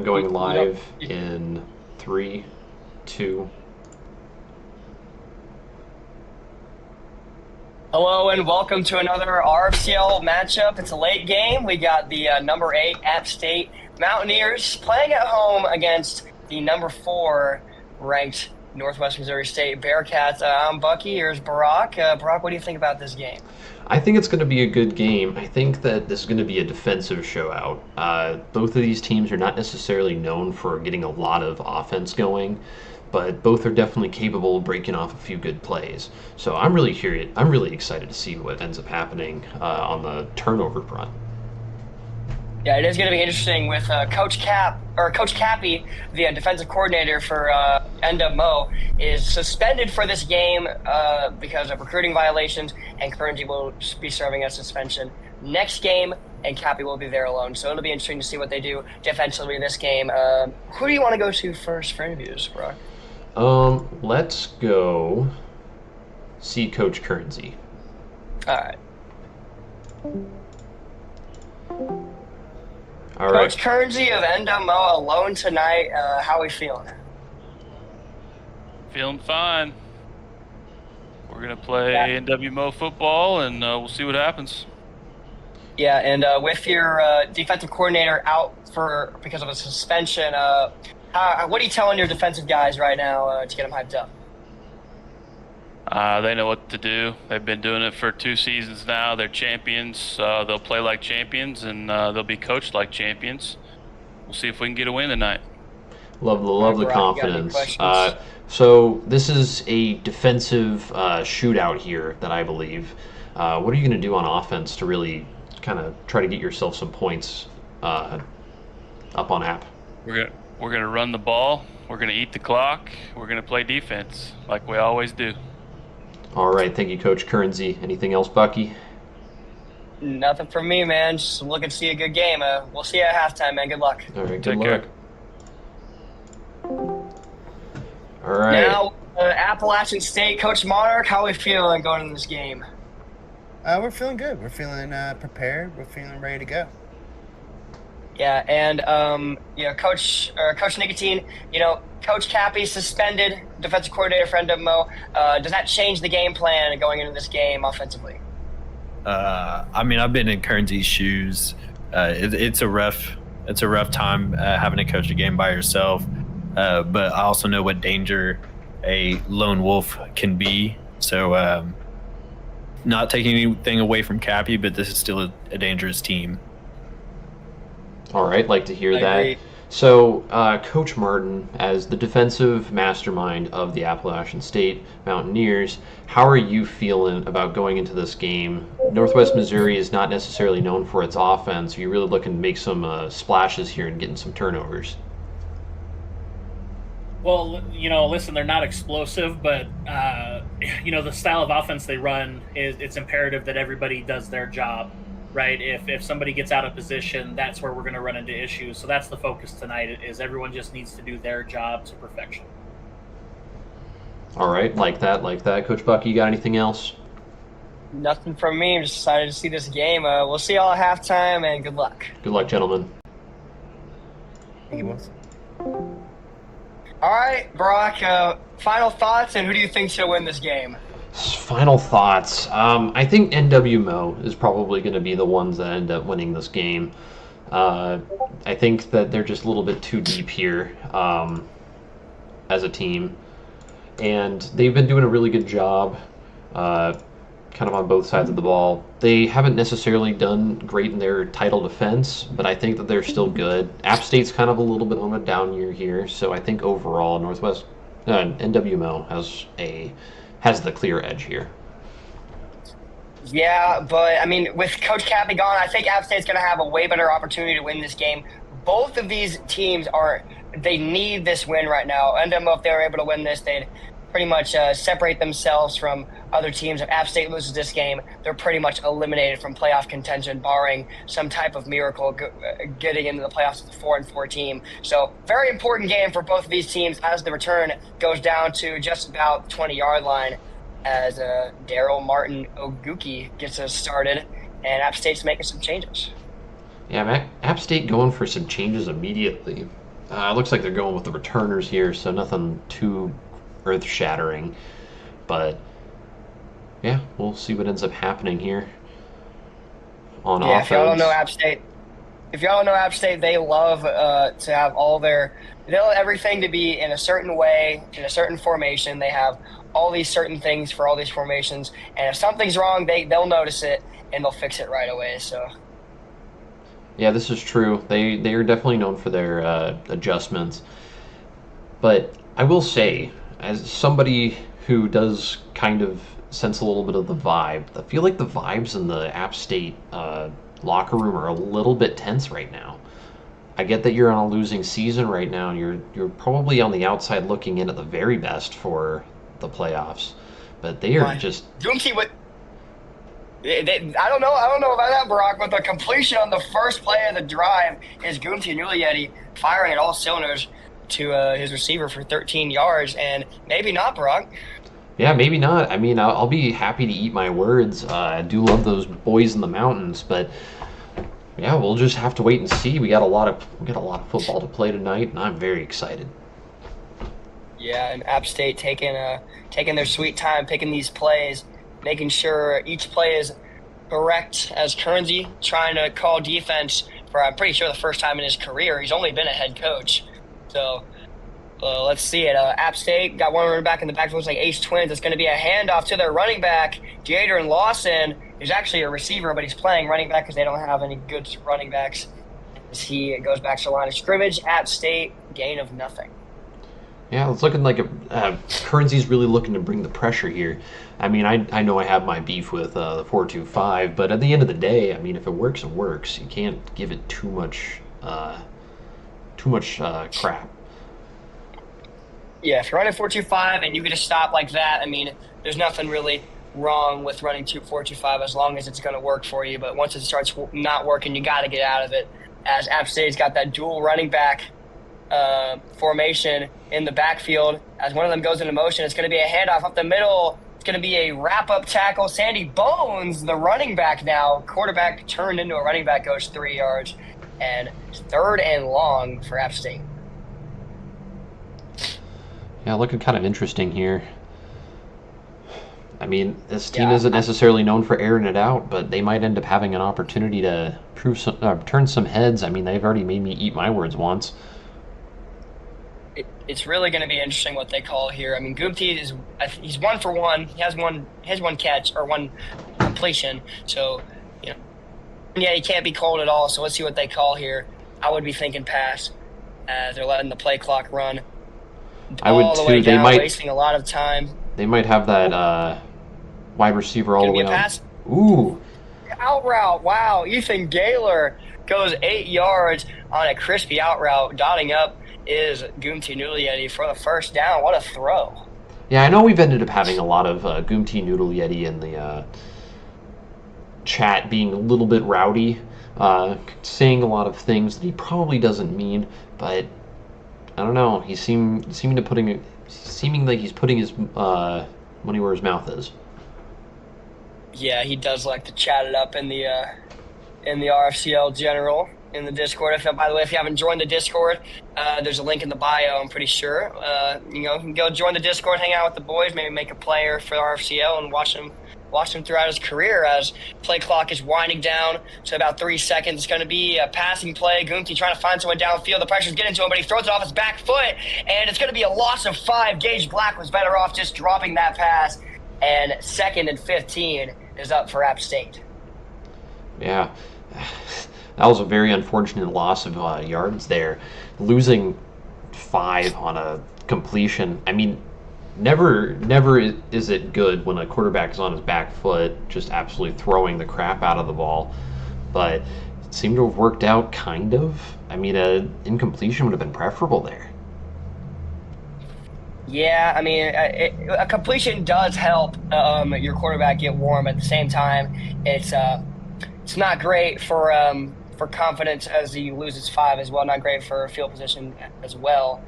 I'm going live in 3, 2. Hello and welcome to another RFCL matchup. It's a late game. We got the number 8 App State Mountaineers playing at home against the number 4 ranked Northwest Missouri State Bearcats. I'm Bucky. Here's Barack. Barack, what do you think about this game? I think it's going to be a good game. I think that this is going to be a defensive showout. Both of these teams are not necessarily known for getting a lot of offense going, but both are definitely capable of breaking off a few good plays. So I'm really curious. I'm really excited to see what ends up happening on the turnover front. Yeah, it is going to be interesting with Coach Cappy, the defensive coordinator for NWO, is suspended for this game because of recruiting violations, and Kearney will be serving a suspension next game, and Cappy will be there alone. So it'll be interesting to see what they do defensively in this game. Who do you want to go to first for interviews, Brock? Let's go see Coach Kearney. All right. All right. Coach Kearney of NWO alone tonight. How are we feeling? Feeling fine. We're going to play NWO football, and we'll see what happens. Yeah, and with your defensive coordinator out because of a suspension, what are you telling your defensive guys right now to get them hyped up? They know what to do. They've been doing it for 2 seasons now. They're champions. They'll play like champions, and they'll be coached like champions. We'll see if we can get a win tonight. Love the confidence. So this is a defensive shootout here that I believe. What are you going to do on offense to really kind of try to get yourself some points up on App? We're gonna run the ball. We're gonna eat the clock. We're gonna play defense like we always do. All right, thank you, Coach Kearney. Anything else, Bucky? Nothing from me, man. Just looking to see a good game. We'll see you at halftime, man. Good luck. All right, good Take luck. care. All right. Now, Appalachian State, Coach Monarch, how are we feeling going into this game? We're feeling good. We're feeling prepared. We're feeling ready to go. Yeah, and Coach Nicotine, Coach Cappy suspended, defensive coordinator for NWO. Does that change the game plan going into this game offensively? I've been in Kearney's shoes. It's a rough time having to coach a game by yourself. But I also know what danger a lone wolf can be. So, not taking anything away from Cappy, but this is still a dangerous team. All right, like to hear that. Agree. So, Coach Martin, as the defensive mastermind of the Appalachian State Mountaineers, how are you feeling about going into this game? Northwest Missouri is not necessarily known for its offense. You're really looking to make some splashes here and getting some turnovers. Well, listen, they're not explosive, but, the style of offense they run, it's imperative that everybody does their job. Right, if somebody gets out of position, that's where we're going to run into issues. So that's the focus tonight, is everyone just needs to do their job to perfection. All right, like that. Coach Bucky, you got anything else? Nothing from me. I'm just excited to see this game. We'll see y'all at halftime, and good luck. Good luck, gentlemen. Thank you, boys. All right, Brock, final thoughts, and who do you think should win this game? Final thoughts. I think NWO is probably going to be the ones that end up winning this game. I think that they're just a little bit too deep here as a team. And they've been doing a really good job kind of on both sides of the ball. They haven't necessarily done great in their title defense, but I think that they're still good. App State's kind of a little bit on a down year here, so I think overall NWO has the clear edge here. Yeah, but, with Coach Cappy gone, I think App State's going to have a way better opportunity to win this game. Both of these teams they need this win right now. NWO, if they were able to win this, they'd pretty much separate themselves from other teams. If App State loses this game, they're pretty much eliminated from playoff contention, barring some type of miracle getting into the playoffs with a 4-4 team. So very important game for both of these teams as the return goes down to just about 20-yard line as Daryl Martin Oguki gets us started, and App State's making some changes. Yeah, App State going for some changes immediately. Looks like they're going with the returners here, so nothing too earth-shattering. But yeah, we'll see what ends up happening here on offense. If y'all don't know App State, they love to have everything to be in a certain way, in a certain formation. They have all these certain things for all these formations, and if something's wrong, they'll notice it and they'll fix it right away. So. Yeah, this is true. They are definitely known for their adjustments. But I will say, as somebody who does kind of sense a little bit of the vibe, I feel like the vibes in the App State locker room are a little bit tense right now. I get that you're on a losing season right now, and you're probably on the outside looking in at the very best for the playoffs. But they are just... I don't know about that, Brock, but the completion on the first play of the drive is Gumti Nulieti firing at all cylinders to his receiver for 13 yards, and maybe not, Brock. Yeah, maybe not. I mean, I'll be happy to eat my words. I do love those boys in the mountains, but yeah, we'll just have to wait and see. We got a lot of football to play tonight, and I'm very excited. Yeah, and App State taking their sweet time picking these plays, making sure each play is correct, as Kearnsey trying to call defense for, I'm pretty sure, the first time in his career. He's only been a head coach. So let's see it. App State got one running back in the backfield. Looks like Ace Twins. It's going to be a handoff to their running back, Jadron Lawson. He's actually a receiver, but he's playing running back because they don't have any good running backs. As he goes back to the line of scrimmage, App State, gain of nothing. Yeah, it's looking like Kearnsey's really looking to bring the pressure here. I mean, I know I have my beef with the 4-2-5, but at the end of the day, I mean, if it works, it works. You can't give it too much crap. Yeah, if you're running 4-2-5 and you get a stop like that, I mean, there's nothing really wrong with running 4-2-5 as long as it's going to work for you. But once it starts not working, you got to get out of it. As App State's got that dual running back formation in the backfield. As one of them goes into motion, it's going to be a handoff up the middle. It's going to be a wrap-up tackle. Sandy Bones, the running back now. Quarterback turned into a running back, goes 3 yards. And 3rd and long for App State. Yeah, looking kind of interesting here. I mean, this team isn't necessarily known for airing it out, but they might end up having an opportunity to turn some heads. I mean, they've already made me eat my words once. It's really going to be interesting what they call here. I mean, Gumti he's 1 for 1. He has one catch or one completion. So, yeah, he can't be called at all. So let's see what they call here. I would be thinking pass. They're letting the play clock run. I would too. They might wasting a lot of time. They might have that wide receiver all the way pass. Ooh. Out route. Wow. Ethan Gaylor goes 8 yards on a crispy out route. Dotting up is Gumti Nulieti for the first down. What a throw. Yeah, I know we've ended up having a lot of Gumti Nulieti in the chat being a little bit rowdy, saying a lot of things that he probably doesn't mean, but I don't know. He seeming like he's putting his money where his mouth is. Yeah, he does like to chat it up in the RFCL general in the Discord. By the way, if you haven't joined the Discord, there's a link in the bio. I'm pretty sure. You can go join the Discord, hang out with the boys, maybe make a player for the RFCL, and watch him throughout his career as play clock is winding down to about 3 seconds. It's going to be a passing play. Gumti trying to find someone downfield. The pressure's getting to him, but he throws it off his back foot, and it's going to be a loss of 5. Gage Black was better off just dropping that pass, and 2nd and 15 is up for App State. Yeah, that was a very unfortunate loss of yards there. Losing 5 on a completion. I mean, never is it good when a quarterback is on his back foot, just absolutely throwing the crap out of the ball. But it seemed to have worked out, kind of. I mean, an incompletion would have been preferable there. Yeah, I mean, a completion does help your quarterback get warm. At the same time, it's not great for confidence as he loses 5 as well. Not great for field position as well.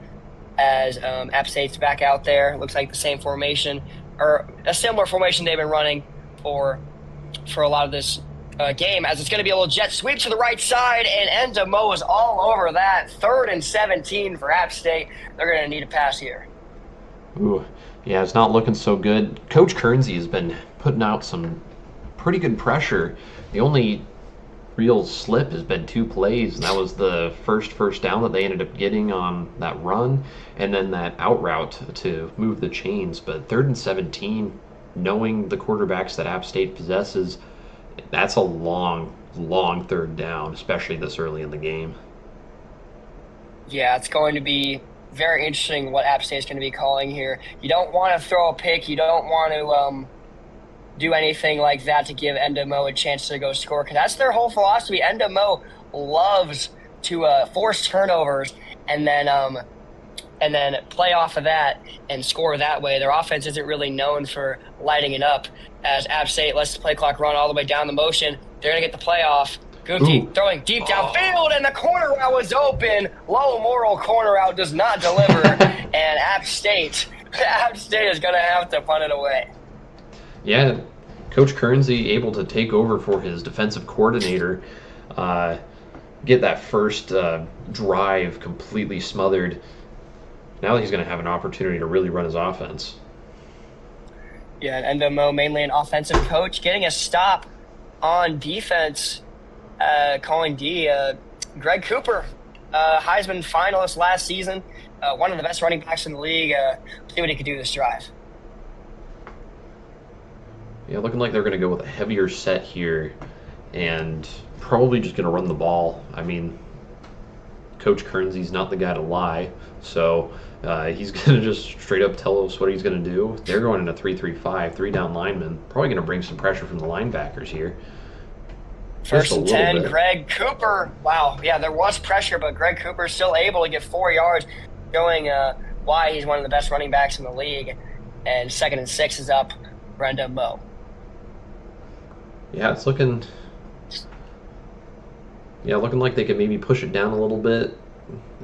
As App State's back out there, looks like the same formation or a similar formation they've been running for a lot of this game, as it's going to be a little jet sweep to the right side, and Endamo is all over that. 3rd and 17 for App State. They're going to need a pass here. Ooh, yeah, it's not looking so good. Coach Kernsey has been putting out some pretty good pressure. The only real slip has been 2 plays, and that was the first down that they ended up getting on that run, and then that out route to move the chains. But 3rd and 17, knowing the quarterbacks that App State possesses, that's a long 3rd down, especially this early in the game. Yeah, it's going to be very interesting what App State is going to be calling here. You don't want to throw a pick. You don't want to do anything like that to give Endamo a chance to go score, because that's their whole philosophy. Endamo loves to force turnovers and then play off of that and score that way. Their offense isn't really known for lighting it up. As App State lets the play clock run all the way down the motion, they're going to get the play off. Gucci throwing deep downfield, and the corner route was open. Low moral corner route does not deliver, and App State is going to have to punt it away. Yeah, Coach Kernsey able to take over for his defensive coordinator, get that first drive completely smothered. Now he's going to have an opportunity to really run his offense. Yeah, and Endamo, mainly an offensive coach, getting a stop on defense, calling D. Greg Cooper, Heisman finalist last season, one of the best running backs in the league. See what he could do this drive. Yeah, looking like they're going to go with a heavier set here and probably just going to run the ball. I mean, Coach Kernsey's not the guy to lie, so he's going to just straight up tell us what he's going to do. They're going in a 3-3-5, 3-down lineman. Probably going to bring some pressure from the linebackers here. 1st and 10, Greg Cooper. Wow, yeah, there was pressure, but Greg Cooper still able to get 4 yards, showing why he's one of the best running backs in the league. And 2nd and 6 is up for Endamo. Yeah, it's looking like they could maybe push it down a little bit.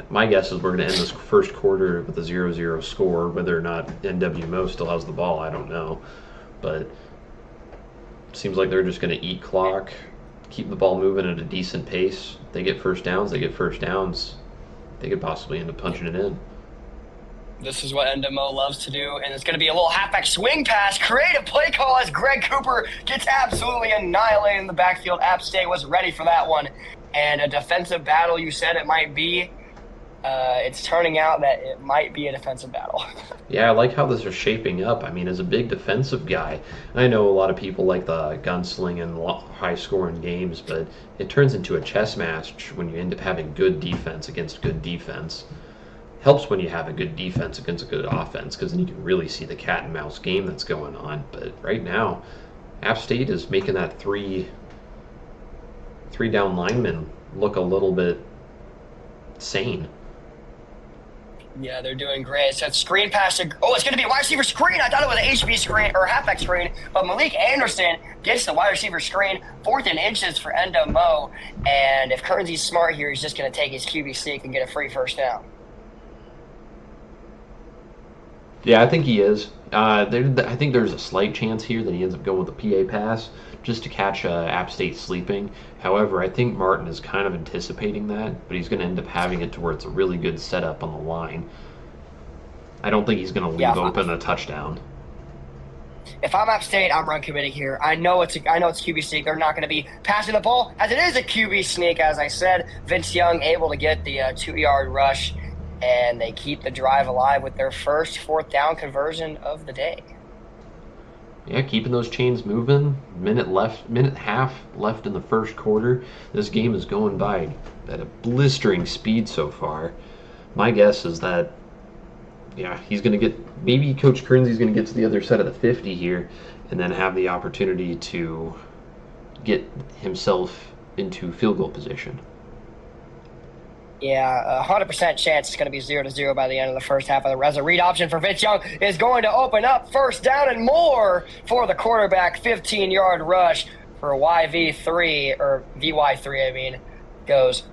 My guess is we're going to end this first quarter with a 0-0 score. Whether or not NWMO still has the ball, I don't know. But it seems like they're just going to eat clock, keep the ball moving at a decent pace. If they get first downs, they get first downs. They could possibly end up punching it in. This is what Endamo loves to do, and it's going to be a little halfback swing pass. Creative play call as Greg Cooper gets absolutely annihilated in the backfield. App State was ready for that one. And a defensive battle, you said it might be. It's turning out that it might be a defensive battle. Yeah, I like how this is shaping up. I mean, as a big defensive guy, I know a lot of people like the gunsling and high-scoring games, but it turns into a chess match when you end up having good defense against good defense. Helps when you have a good defense against a good offense, because then you can really see the cat and mouse game that's going on. But right now, App State is making that three-down lineman look a little bit sane. Yeah, they're doing great. So it's screen pass to, it's going to be a wide receiver screen. I thought it was an HB screen or halfback screen, but Malik Anderson gets the wide receiver screen, 4th and inches for Endamo. And if Kernsey's smart here, he's just going to take his QB sneak and get a free first down. Yeah, I think he is. I think there's a slight chance here that he ends up going with a PA pass just to catch App State sleeping. However, I think Martin is kind of anticipating that, but he's going to end up having it to where it's a really good setup on the line. I don't think he's going to leave open a touchdown. If I'm App State, I'm run committing here. I know it's QB sneak. They're not going to be passing the ball, as it is a QB sneak. As I said, Vince Young able to get the 2-yard rush, and they keep the drive alive with their first 4th down conversion of the day. Yeah, keeping those chains moving. Minute half left in the first quarter. This game is going by at a blistering speed so far. My guess is that, he's going to get, maybe Coach Kernsey's going to get to the other side of the 50 here and then have the opportunity to get himself into field goal position. Yeah, 100% chance it's going to be 0-0 by the end of the first half of the rest. A read option for Vince Young is going to open up first down and more for the quarterback. 15-yard rush for VY3 goes.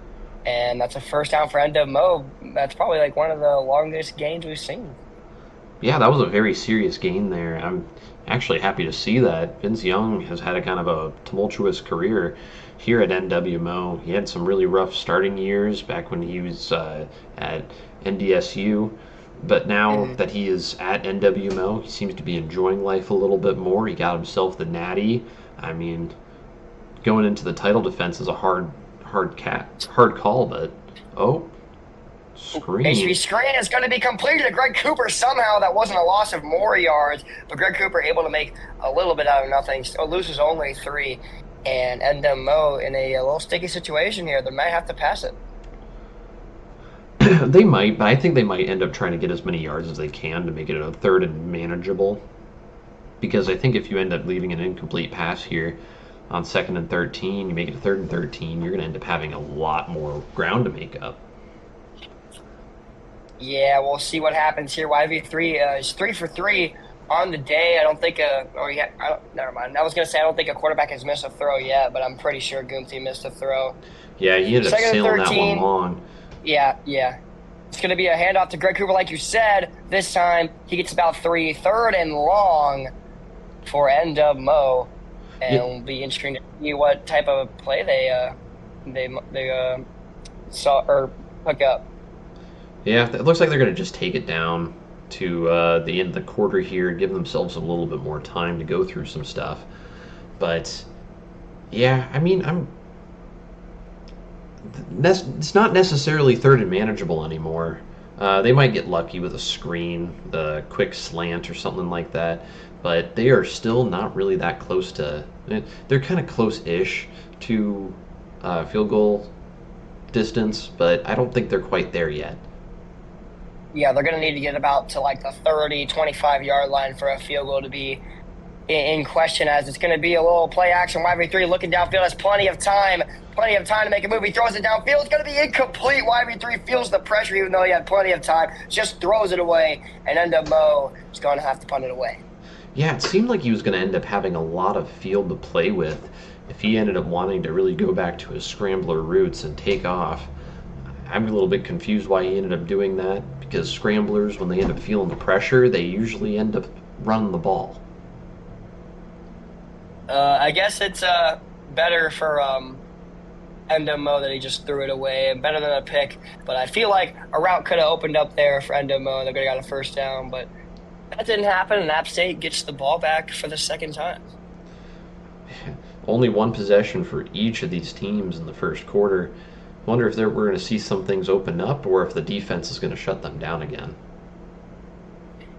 And that's a first down for Endamo. That's probably like one of the longest gains we've seen. Yeah, that was a very serious gain there. I'm actually happy to see that. Vince Young has had a kind of a tumultuous career here at NWMO. He had some really rough starting years back when he was at NDSU, but now that he is at NWMO, he seems to be enjoying life a little bit more. He got himself the natty. I mean, going into the title defense is a hard call, but oh, screen. HB screen is going to be completed. Greg Cooper somehow, that wasn't a loss of more yards, but Greg Cooper able to make a little bit out of nothing. Still loses only 3. And NWMO in a little sticky situation here. They might have to pass it. They might, but I think they might end up trying to get as many yards as they can to make it a third and manageable. Because I think if you end up leaving an incomplete pass here on 2nd and 13, you make it a 3rd and 13, you're going to end up having a lot more ground to make up. Yeah, we'll see what happens here. YV3 is 3 for 3 on the day. I don't think never mind. I was going to say I don't think a quarterback has missed a throw yet, but I'm pretty sure Goomsey missed a throw. Yeah, he ended up 2nd and sailing 13. that one long. Yeah. It's going to be a handoff to Greg Cooper, like you said. This time, he gets about 3, 3rd and long for NWMO. And it'll be interesting to see what type of play they saw or hook up. Yeah, it looks like they're going to just take it down to the end of the quarter here, give themselves a little bit more time to go through some stuff. But, yeah, I mean, it's not necessarily 3rd and manageable anymore. They might get lucky with a screen, the quick slant or something like that, but they are still not really that close to. They're kind of close-ish to field goal distance, but I don't think they're quite there yet. Yeah, they're going to need to get about to like the 30, 25-yard line for a field goal to be in question, as it's going to be a little play action. YV3 looking downfield, has plenty of time to make a move. He throws it downfield. It's going to be incomplete. YV3 feels the pressure, even though he had plenty of time. Just throws it away, and NWMO is going to have to punt it away. Yeah, it seemed like he was going to end up having a lot of field to play with if he ended up wanting to really go back to his scrambler roots and take off. I'm a little bit confused why he ended up doing that, because scramblers, when they end up feeling the pressure, they usually end up running the ball. I guess it's better for NWMO that he just threw it away, and better than a pick. But I feel like a route could have opened up there for NWMO. They could have got a first down, but that didn't happen, and App State gets the ball back for the second time. Only one possession for each of these teams in the first quarter. I wonder if we're going to see some things open up, or if the defense is going to shut them down again.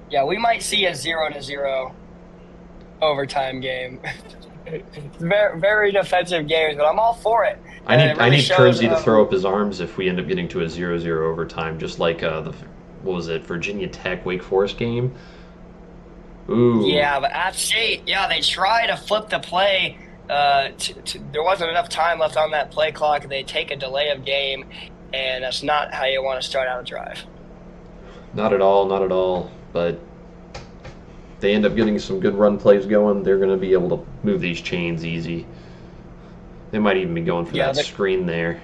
Yeah, we might see a 0-0 overtime game. Very, very defensive games, but I'm all for it. I need Kearnsey to throw up his arms if we end up getting to a 0-0 overtime, just like Virginia Tech Wake Forest game. Ooh. Yeah, but App State, they try to flip the play. There wasn't enough time left on that play clock. They take a delay of game, and that's not how you want to start out a drive. Not at all. But they end up getting some good run plays going. They're going to be able to move these chains easy. They might even be going for that screen there.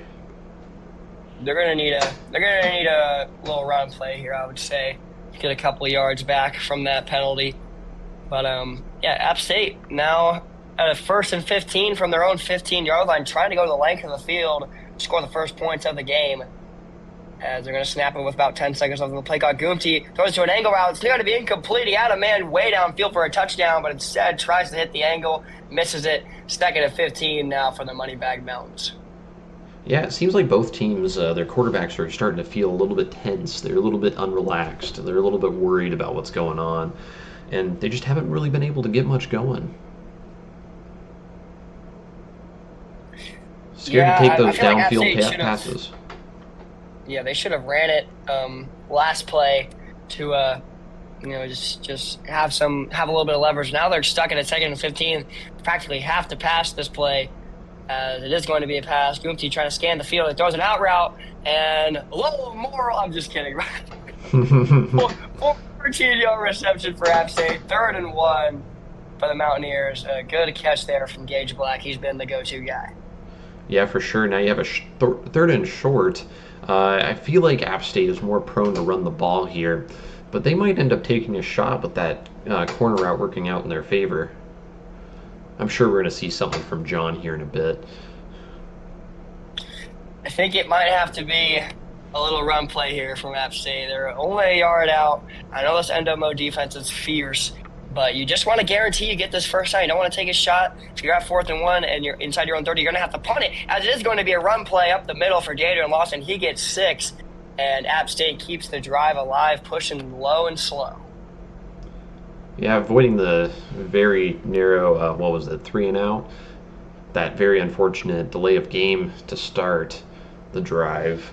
They're gonna need a little run play here, I would say, to get a couple of yards back from that penalty. But App State now at a 1st and 15 from their own 15-yard line, trying to go to the length of the field, score the first points of the game. As they're going to snap it with about 10 seconds left on the play clock. Goomsey throws to an angle route. It's going to be incomplete. He had a man way downfield for a touchdown, but instead tries to hit the angle, misses it. 2nd and 15 now for the Moneybag Mountains. Yeah, it seems like both teams, their quarterbacks are starting to feel a little bit tense. They're a little bit unrelaxed. They're a little bit worried about what's going on. And they just haven't really been able to get much going. Scared to take those downfield passes. Yeah, they should have ran it last play to just have a little bit of leverage. Now they're stuck at a 2nd and 15, practically have to pass this play, as it is going to be a pass. Goomsey trying to scan the field. He throws an out route, and a little more. I'm just kidding. 14-yard reception for App State. 3rd and 1 for the Mountaineers. Good catch there from Gage Black. He's been the go-to guy. Yeah, for sure. Now you have a 3rd and short. I feel like App State is more prone to run the ball here, but they might end up taking a shot with that corner route working out in their favor. I'm sure we're going to see something from John here in a bit. I think it might have to be a little run play here from App State. They're only a yard out. I know this NWO defense is fierce, but you just want to guarantee you get this first down. You don't want to take a shot. If you're at 4th and 1 and you're inside your own 30, you're going to have to punt it, as it is going to be a run play up the middle for Jadrian Lawson. He gets 6, and App State keeps the drive alive, pushing low and slow. Yeah, avoiding the very narrow, 3 and out. That very unfortunate delay of game to start the drive.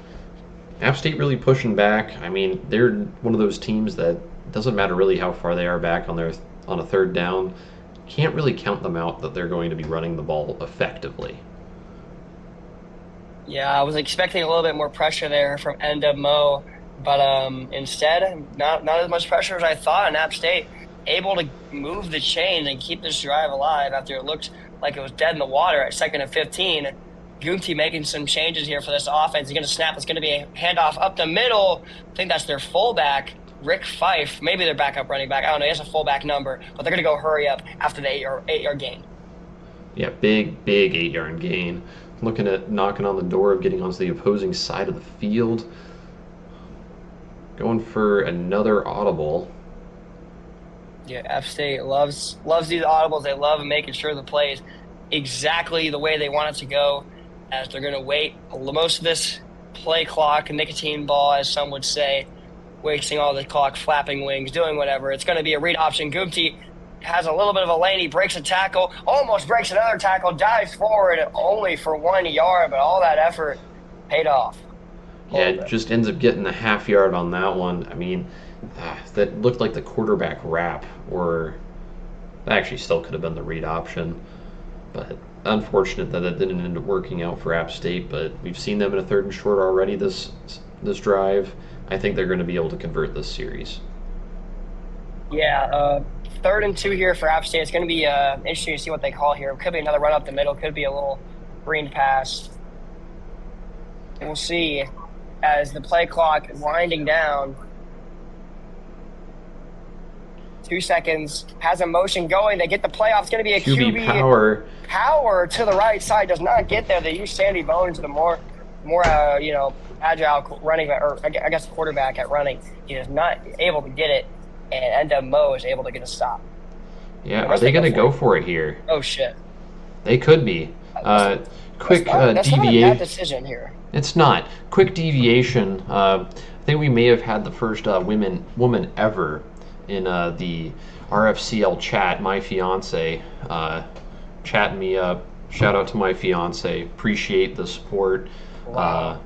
App State really pushing back. I mean, they're one of those teams that doesn't matter really how far they are back on a 3rd down. Can't really count them out that they're going to be running the ball effectively. Yeah, I was expecting a little bit more pressure there from NWO, but instead, not as much pressure as I thought, and App State able to move the chain and keep this drive alive after it looked like it was dead in the water at 2nd and 15. Goomty making some changes here for this offense. He's going to snap. It's going to be a handoff up the middle. I think that's their fullback, Rick Fife. Maybe their backup running back. I don't know. He has a fullback number, but they're going to go hurry up after the 8-yard gain. Yeah, big 8-yard gain. Looking at knocking on the door of getting onto the opposing side of the field. Going for another audible. Yeah, App State loves these audibles. They love making sure the play is exactly the way they want it to go, as they're going to wait most of this play clock, nicotine ball, as some would say, wasting all the clock, flapping wings, doing whatever. It's going to be a read option. Goomty has a little bit of a lane. He breaks a tackle, almost breaks another tackle, dives forward only for 1 yard, but all that effort paid off. Yeah, it just ends up getting a half yard on that one. I mean, that looked like the quarterback wrap, or that actually still could have been the read option. But unfortunate that it didn't end up working out for App State, but we've seen them in a 3rd and short already this drive. I think they're going to be able to convert this series. Yeah, 3rd and 2 here for App State. It's going to be interesting to see what they call here. It could be another run up the middle. Could be a little green pass. We'll see as the play clock is winding down. 2 seconds, has a motion going. They get the playoff. It's going to be a QB power. Power to the right side does not get there. They use Sandy Bones, the more agile running, or I guess quarterback at running. He is not able to get it, and Mo is able to get a stop. Yeah, are they going to go for it here? Oh shit! They could be. Quick that's deviation. Not a bad decision here. It's not. Quick deviation. I think we may have had the first woman ever in the RFCL chat. My fiance chatting me up. Shout out to my fiance. Appreciate the support. Wow.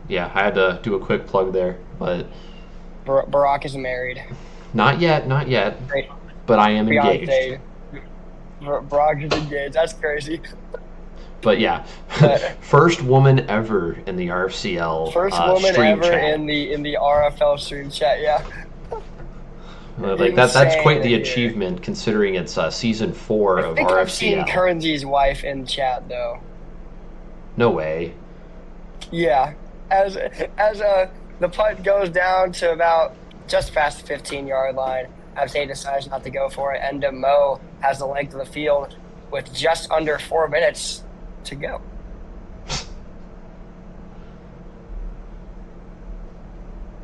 Yeah, I had to do a quick plug there, but Barack is married. Not yet. Great. But I am engaged. Barack is engaged. That's crazy. But yeah, first woman ever in the RFCL. First woman stream ever chat. in the RFL stream chat. Yeah. That's quite the achievement, considering it's season 4 of I think RFCL. I've seen Currency's wife in chat though. No way. Yeah, as the punt goes down to about just past the 15-yard line, App State decides not to go for it, and Mo has the length of the field with just under 4 minutes to go.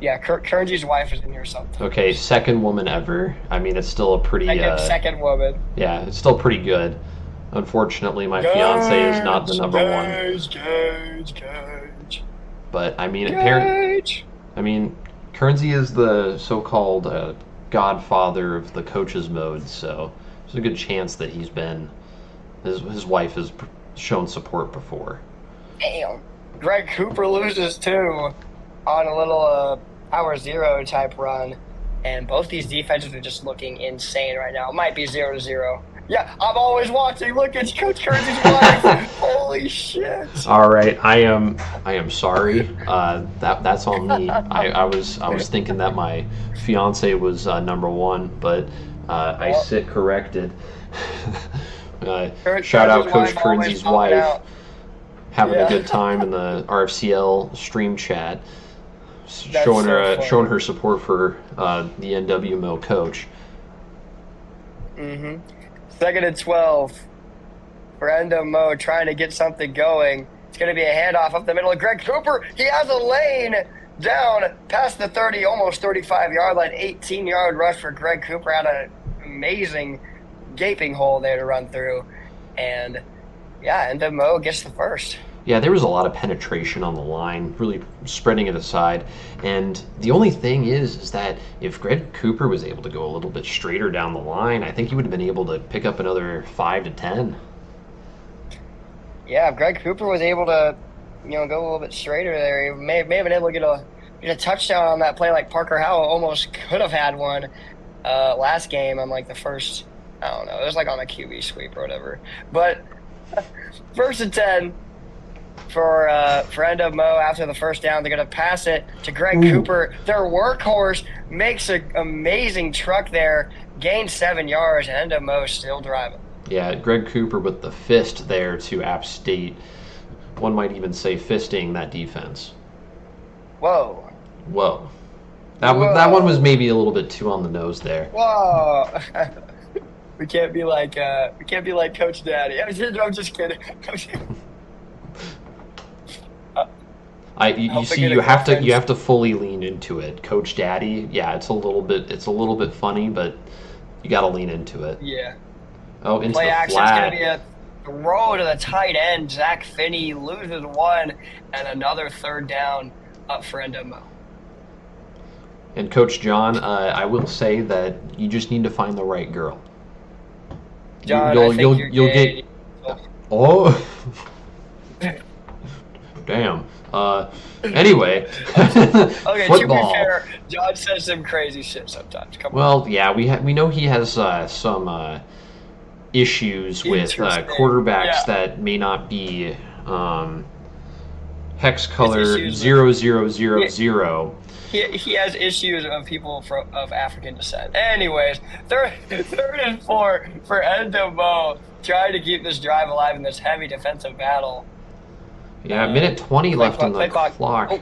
Yeah, Currency's wife is in here something. Okay, second woman ever. I mean, it's still a pretty... Second woman. Yeah, it's still pretty good. Unfortunately, my fiance is not the number one. Gage. But, I mean, Currency is the so-called godfather of the coaches mode, so there's a good chance that he's been... His wife has shown support before. Damn. Greg Cooper loses, too, on a little... Power Zero type run, and both these defenses are just looking insane right now. It might be 0-0. Yeah, I'm always watching. Look, it's Coach Currency's wife. Holy shit! All right, I am sorry. That's on me. I was thinking that my fiance was number one, but I sit corrected. Shout out Coach Currency's wife, having a good time in the RFCL stream chat. showing so funny. showing her support for the NWMO coach. Mm-hmm. 2nd and 12 for NWMO trying to get something going. It's going to be a handoff up the middle of Greg Cooper. He has a lane down past the 30, almost 35-yard line. 18-yard rush for Greg Cooper. Had an amazing gaping hole there to run through. And, yeah, NWMO gets the first. Yeah, there was a lot of penetration on the line, really spreading it aside. And the only thing is that if Greg Cooper was able to go a little bit straighter down the line, I think he would have been able to pick up another 5 to 10. Yeah, if Greg Cooper was able to, go a little bit straighter there, he may have been able to get a touchdown on that play like Parker Howell almost could have had one last game on like the first, I don't know, it was like on a QB sweep or whatever. But 1st and 10 for NWMO after the first down. They're going to pass it to Greg Cooper. Their workhorse makes an amazing truck there, gains 7 yards, and NWMO still driving. Yeah, Greg Cooper with the fist there to App State. One might even say fisting that defense. Whoa. That one was maybe a little bit too on the nose there. Whoa. We can't be like Coach Daddy. I'm just kidding. You have to fully lean into it. Coach Daddy, yeah, it's a little bit funny, but you got to lean into it. Yeah. Oh, into Play the action's flat. going to be a throw to the tight end. Zach Finney loses one, and another 3rd down up for NWMO. And Coach John, I will say that you just need to find the right girl. John, you'll gay. get. Oh. Damn. Anyway. Okay, football. to be fair, John says some crazy shit sometimes. Come on. Well, yeah, we know he has some issues with quarterbacks that may not be hex color 0000. He has issues of people of African descent. Anyways, 3rd and 4 for NWMO, trying to keep this drive alive in this heavy defensive battle. Yeah, minute 20 left on the clock.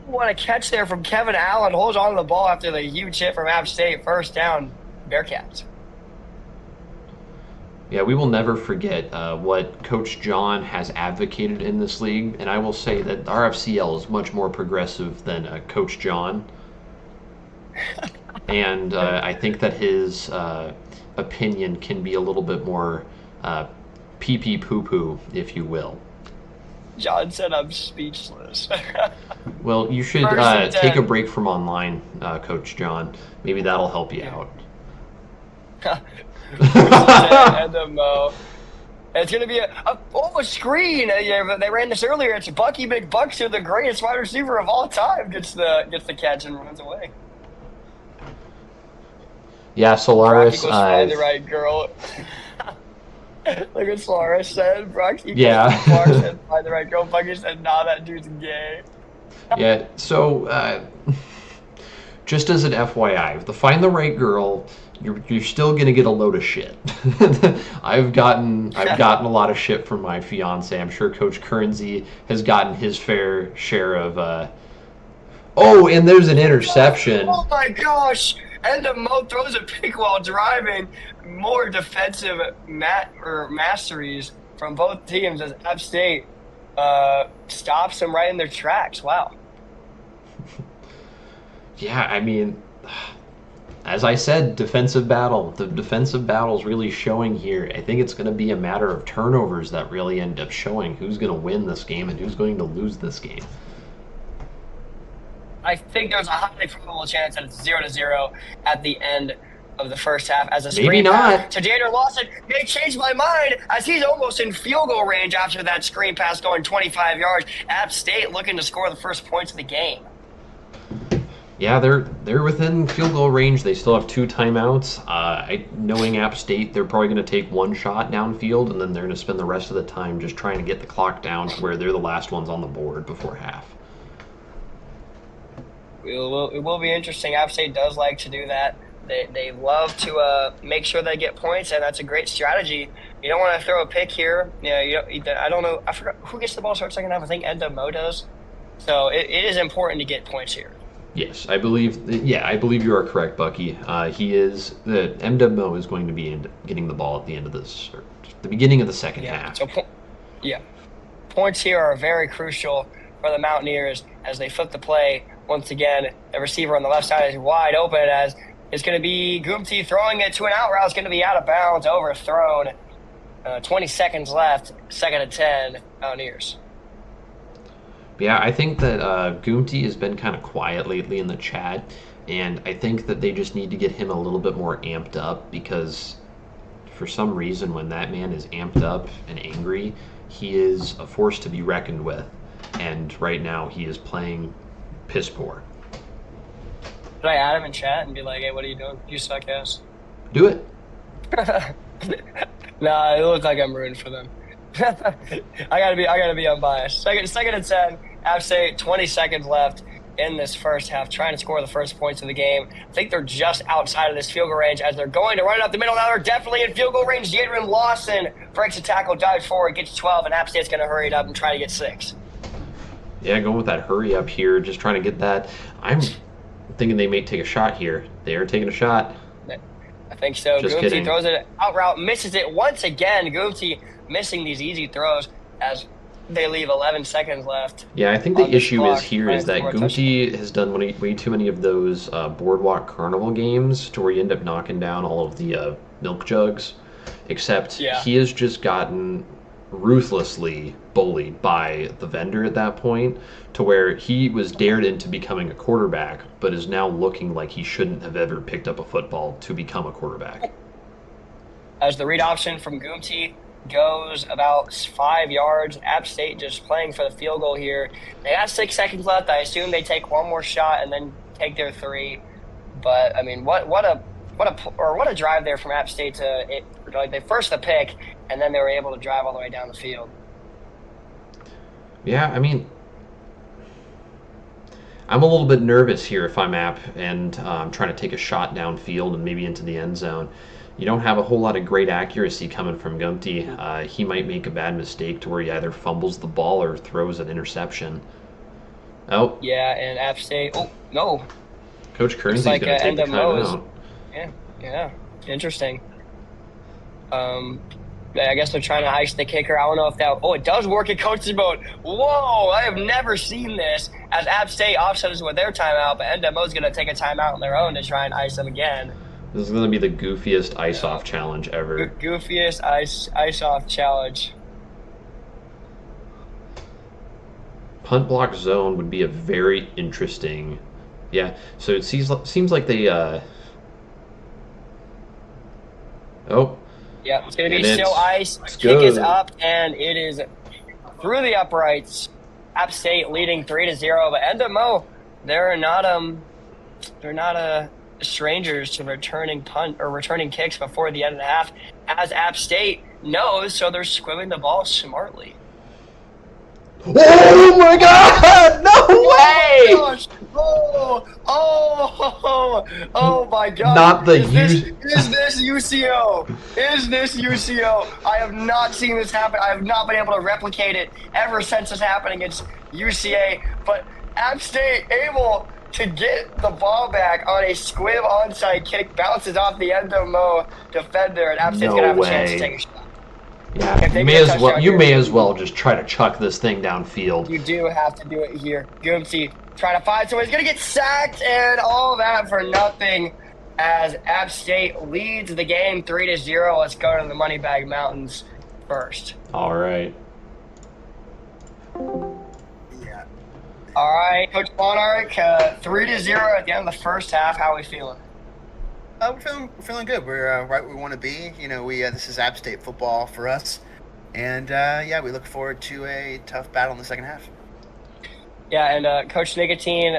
What a catch there from Kevin Allen. Holds on to the ball after the huge hit from App State. 1st down, Bearcats. Yeah, we will never forget what Coach John has advocated in this league, and I will say that RFCL is much more progressive than Coach John. And I think that his opinion can be a little bit more pee-pee poo-poo, if you will. John said I'm speechless. Well, you should take a break from online, Coach John. Maybe that'll help you out. NWMO. It's going to be a screen. They ran this earlier. It's Bucky McBuckster, the greatest wide receiver of all time, gets the catch and runs away. Yeah, Solaris. Brock find the right girl. Look what Solaris said. Brock said find the right girl. Bucky said, nah, that dude's gay. Yeah, so just as an FYI, the find the right girl, you're still gonna get a load of shit. I've gotten a lot of shit from my fiance. I'm sure Coach Currency has gotten his fair share of. Oh, and there's an interception. Oh my gosh! NWMO throws a pick while driving. More defensive masteries from both teams as App State stops them right in their tracks. Wow. Yeah, I mean, as I said, defensive battle. The defensive battle is really showing here. I think it's going to be a matter of turnovers that really end up showing who's going to win this game and who's going to lose this game. I think there's a highly probable chance that it's 0-0 at the end of the first half as a screen pass to Daniel Lawson. May change my mind as he's almost in field goal range after that screen pass going 25 yards. App State looking to score the first points of the game. Yeah, they're within field goal range. They still have 2 timeouts. Knowing App State, they're probably going to take 1 shot downfield, and then they're going to spend the rest of the time just trying to get the clock down to where they're the last ones on the board before half. It will be interesting. App State does like to do that. They love to make sure they get points, and that's a great strategy. You don't want to throw a pick here. I don't know. I forgot who gets the ball start second half. I think NWMO does. So it is important to get points here. Yes, I believe you are correct, Bucky. The MWO is going to be getting the ball at the end of this, or the beginning of the second half. So, points here are very crucial for the Mountaineers as they flip the play. Once again, the receiver on the left side is wide open as it's going to be Goomty throwing it to an out route. It's going to be out of bounds, overthrown. 20 seconds left, 2nd and 10, Mountaineers. Yeah, I think that Goomty has been kind of quiet lately in the chat, and I think that they just need to get him a little bit more amped up because for some reason when that man is amped up and angry, he is a force to be reckoned with, and right now he is playing piss poor. Should I add him in chat and be like, hey, what are you doing? You suck ass. Do it. Nah, it looks like I'm rooting for them. I gotta be unbiased. Second and 10. App State, 20 seconds left in this first half, trying to score the first points of the game. I think they're just outside of this field goal range as they're going to run it up the middle. Now they're definitely in field goal range. Jadron Lawson breaks a tackle, dives forward, gets 12, and App State's going to hurry it up and try to get 6. Yeah, going with that hurry up here, just trying to get that. I'm thinking they may take a shot here. They are taking a shot. I think so. Just Goomty kidding. throws it out route, misses it once again. Goomty missing these easy throws as they leave 11 seconds left. Yeah, I think the issue clock, is here trying is to that score a Goomty has done way too many of those Boardwalk Carnival games to where you end up knocking down all of the milk jugs, except he has just gotten ruthlessly bullied by the vendor at that point to where he was dared into becoming a quarterback but is now looking like he shouldn't have ever picked up a football to become a quarterback. As the read option from Goomty goes about 5 yards, App State just playing for the field goal here. They have 6 seconds left. I assume they take one more shot and then take their 3. But I mean, what a drive there from App State they first the pick and then they were able to drive all the way down the field. Yeah, I mean, I'm a little bit nervous here if I'm App and I'm trying to take a shot downfield and maybe into the end zone. You don't have a whole lot of great accuracy coming from Goomty. He might make a bad mistake to where he either fumbles the ball or throws an interception. Oh. Yeah, and App State. Oh, no. Coach Kernsy's going to take the timeout. Yeah. Interesting. I guess they're trying to ice the kicker. I don't know if that... Oh, it does work in coach's mode. Whoa, I have never seen this. As App State offsets with their timeout, but NWO's going to take a timeout on their own to try and ice them again. This is going to be the goofiest ice-off challenge ever. Goofiest ice-off challenge. Punt block zone would be a very interesting... Yeah, so it seems like they... Oh. Yeah, it's going to be still ice. Kick is up, and it is through the uprights. App State leading 3-0, but NWO, they're not strangers to returning kicks before the end of the half, as App State knows, so they're squibbing the ball smartly. Oh my God! No way! Oh my God! Not the is this UCO? Is this UCO? I have not seen this happen. I have not been able to replicate it ever since this happened against UCA. But App State able to get the ball back on a squib onside kick, bounces off the NWO defender, and App State's gonna have a chance to take a shot. Yeah, you may as well just try to chuck this thing downfield. You do have to do it here. Goomty trying to find someone. He's going to get sacked, and all that for nothing as App State leads the game 3-0. Let's go to the Moneybag Mountains first. All right. Yeah. All right, Coach Monarch, 3-0 at the end of the first half. How are we feeling? We're feeling good. We're right where we want to be. You know, this is App State football for us, and we look forward to a tough battle in the second half. Yeah, and Coach Nicotine,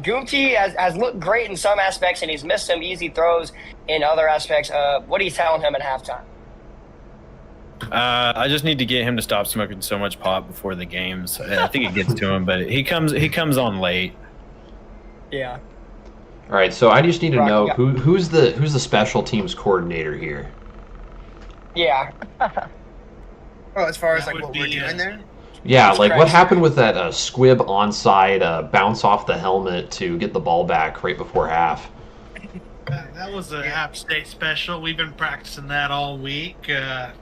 Goomty has looked great in some aspects, and he's missed some easy throws in other aspects. What are you telling him at halftime? I just need to get him to stop smoking so much pot before the games. I think it gets to him, but he comes on late. Yeah. All right, so I just need to know who's the special teams coordinator here. Yeah. Well, as far as like what we're doing there. Yeah, It's like what crazy. happened with that squib onside bounce off the helmet to get the ball back right before half? That was a App State special. We've been practicing that all week.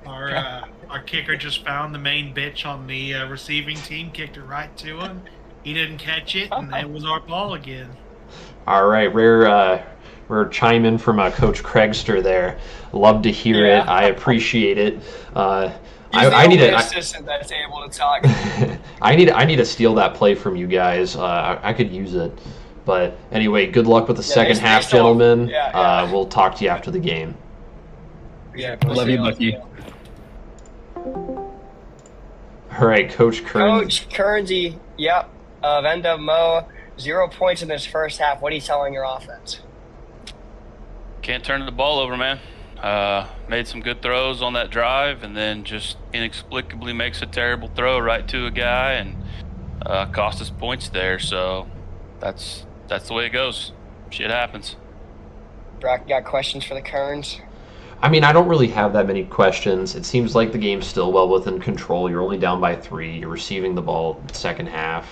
Our kicker just found the main bitch on the receiving team, kicked it right to him. He didn't catch it, and it was our ball again. All right, rare chime in from Coach Craigster there. Love to hear Yeah. it. I appreciate it. He's the I need only to. assistant that's able to talk. I need to steal that play from you guys. I could use it. But anyway, good luck with the second they half, still- gentlemen. yeah. We'll talk to you after the game. Yeah, Love you, Bucky. All right, Coach Kern. Coach Kearnsey, yep, of NWO, 0 points in this first half. What are you telling your offense? Can't turn the ball over, man. Made some good throws on that drive, and then just inexplicably makes a terrible throw right to a guy, and cost us points there. So that's the way it goes. Shit happens. Brock, you got questions for the Kearns? I mean, I don't really have that many questions. It seems like the game's still well within control. You're only down by 3. You're receiving the ball second half.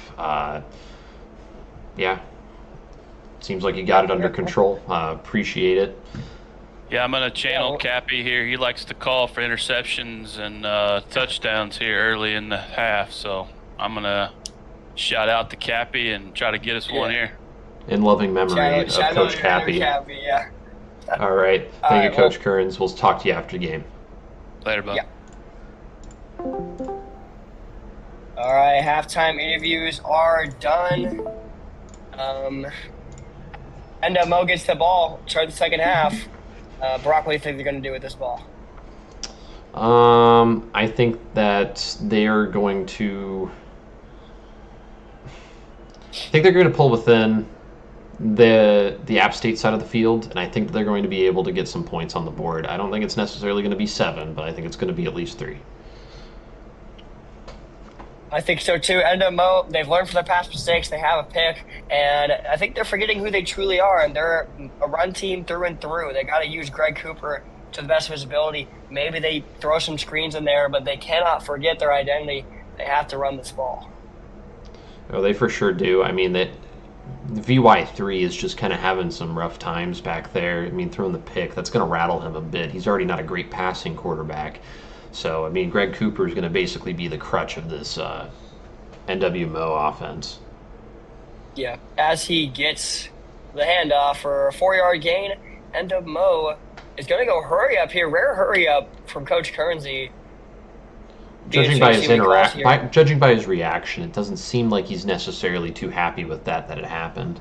Yeah. Seems like you got it under control. Appreciate it. Yeah, I'm gonna channel Cappy here. He likes to call for interceptions and touchdowns here early in the half, so I'm gonna shout out to Cappy and try to get us one here. In loving memory of Shout out Coach to Cappy. Yeah. All right. All Thank you, right, Coach Kearns. We'll talk to you after the game. Later, bud. Yeah. All right, halftime interviews are done. NWO gets the ball, start the second half. Brock, what do you think they're going to do with this ball? I think that they are going to. I think they're going to pull within the App State side of the field, and I think they're going to be able to get some points on the board. I don't think it's necessarily going to be 7, but I think it's going to be at least 3. I think so too. NWO, they've learned from their past mistakes. They have a pick, and I think they're forgetting who they truly are. And they're a run team through and through. They got to use Greg Cooper to the best of his ability. Maybe they throw some screens in there, but they cannot forget their identity. They have to run this ball. Oh, they for sure do. I mean, that VY3 is just kind of having some rough times back there. I mean, throwing the pick, that's going to rattle him a bit. He's already not a great passing quarterback. So, I mean, Greg Cooper is going to basically be the crutch of this NWO offense. Yeah, as he gets the handoff for a 4-yard gain, NWO is going to go hurry up here. Rare hurry up from Coach Kearnsey. Judging by his reaction, it doesn't seem like he's necessarily too happy with that it happened.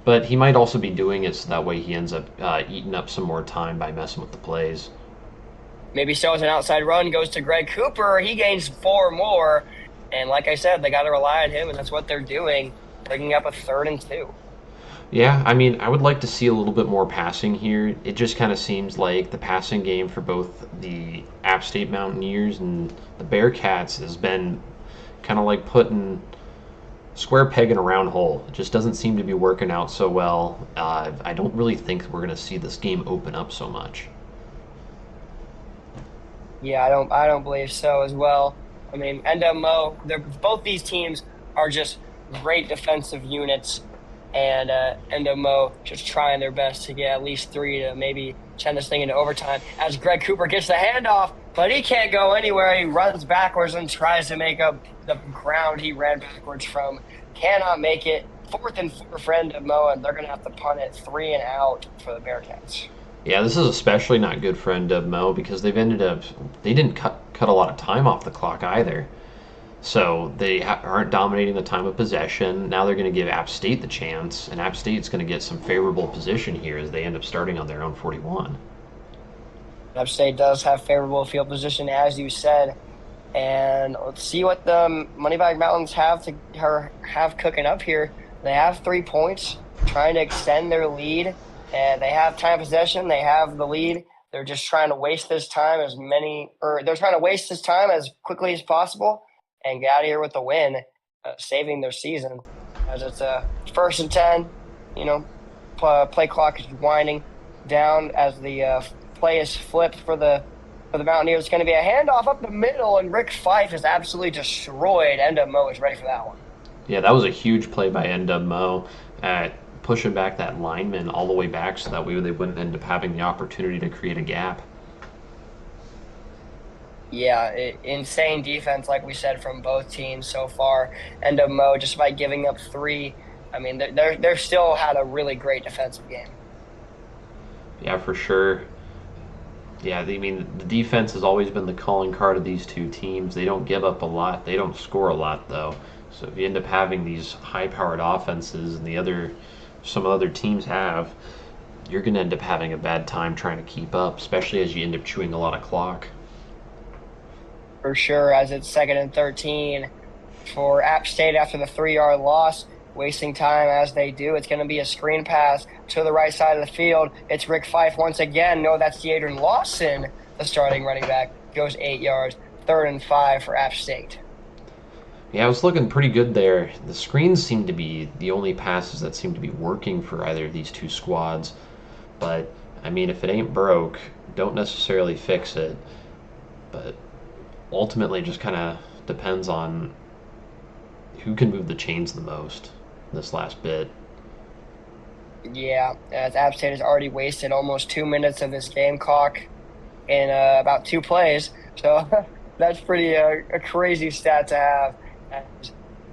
But he might also be doing it so that way he ends up eating up some more time by messing with the plays. Maybe shows an outside run, goes to Greg Cooper. He gains 4 more. And like I said, they got to rely on him, and that's what they're doing, bringing up a 3rd and 2. Yeah, I mean, I would like to see a little bit more passing here. It just kind of seems like the passing game for both the App State Mountaineers and the Bearcats has been kind of like putting square peg in a round hole. It just doesn't seem to be working out so well. I don't really think we're going to see this game open up so much. Yeah, I don't believe so as well. I mean, NWO, both these teams are just great defensive units, and NWO just trying their best to get at least 3 to maybe send this thing into overtime. As Greg Cooper gets the handoff, but he can't go anywhere. He runs backwards and tries to make up the ground he ran backwards from. Cannot make it. 4th and 4 for NWO, and they're going to have to punt it 3 and out for the Bearcats. Yeah, this is especially not good for NWO because they didn't cut a lot of time off the clock either. So they aren't dominating the time of possession. Now they're going to give App State the chance, and App State's going to get some favorable position here as they end up starting on their own 41. App State does have favorable field position, as you said. And let's see what the Moneybag Mountains have cooking up here. They have 3 points, trying to extend their lead. And they have time possession. They have the lead. They're just trying to waste this time as quickly as possible and get out of here with the win, saving their season. As it's a 1st and 10, play clock is winding down as the play is flipped for the for the Mountaineers. It's going to be a handoff up the middle, and Rick Fife is absolutely destroyed. Enda Mo is ready for that one. Yeah, that was a huge play by Enda Mo at pushing back that lineman all the way back so that way they wouldn't end up having the opportunity to create a gap. Yeah, insane defense, like we said, from both teams so far. Enda Mo, just by giving up 3, I mean, they're still had a really great defensive game. Yeah, for sure. Yeah, I mean, the defense has always been the calling card of these two teams. They don't give up a lot. They don't score a lot, though. So if you end up having these high-powered offenses and some other teams have, you're going to end up having a bad time trying to keep up, especially as you end up chewing a lot of clock. For sure, as it's 2nd and 13 for App State after the 3-yard loss. Wasting time as they do. It's going to be a screen pass to the right side of the field. It's Rick Fife once again. No, that's De'Adrian Lawson, the starting running back. Goes 8 yards. 3rd and 5 for App State. Yeah, it was looking pretty good there. The screens seem to be the only passes that seem to be working for either of these two squads. But, I mean, if it ain't broke, don't necessarily fix it. But ultimately, it just kind of depends on who can move the chains the most this last bit. Yeah, as App State has already wasted almost 2 minutes of this game clock in about 2 plays. So that's pretty a crazy stat to have. As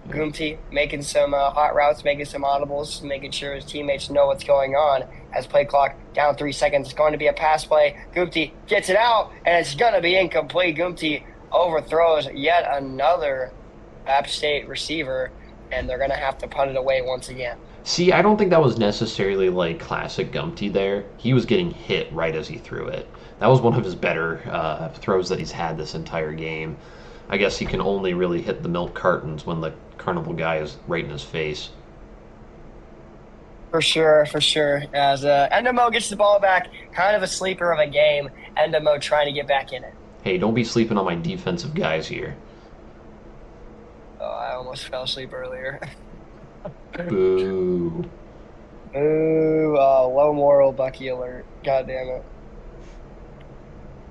Goomty making some hot routes, making some audibles, making sure his teammates know what's going on. As play clock down 3 seconds, it's going to be a pass play. Goomty gets it out, and it's going to be incomplete. Goomty overthrows yet another App State receiver, and they're going to have to punt it away once again. See, I don't think that was necessarily like classic Gumpty there. He was getting hit right as he threw it. That was one of his better throws that he's had this entire game. I guess he can only really hit the milk cartons when the carnival guy is right in his face. For sure. As Enda Mo gets the ball back, kind of a sleeper of a game. Enda Mo trying to get back in it. Hey, don't be sleeping on my defensive guys here. Oh, I almost fell asleep earlier. Boo. Ooh, low moral Bucky alert. God damn it.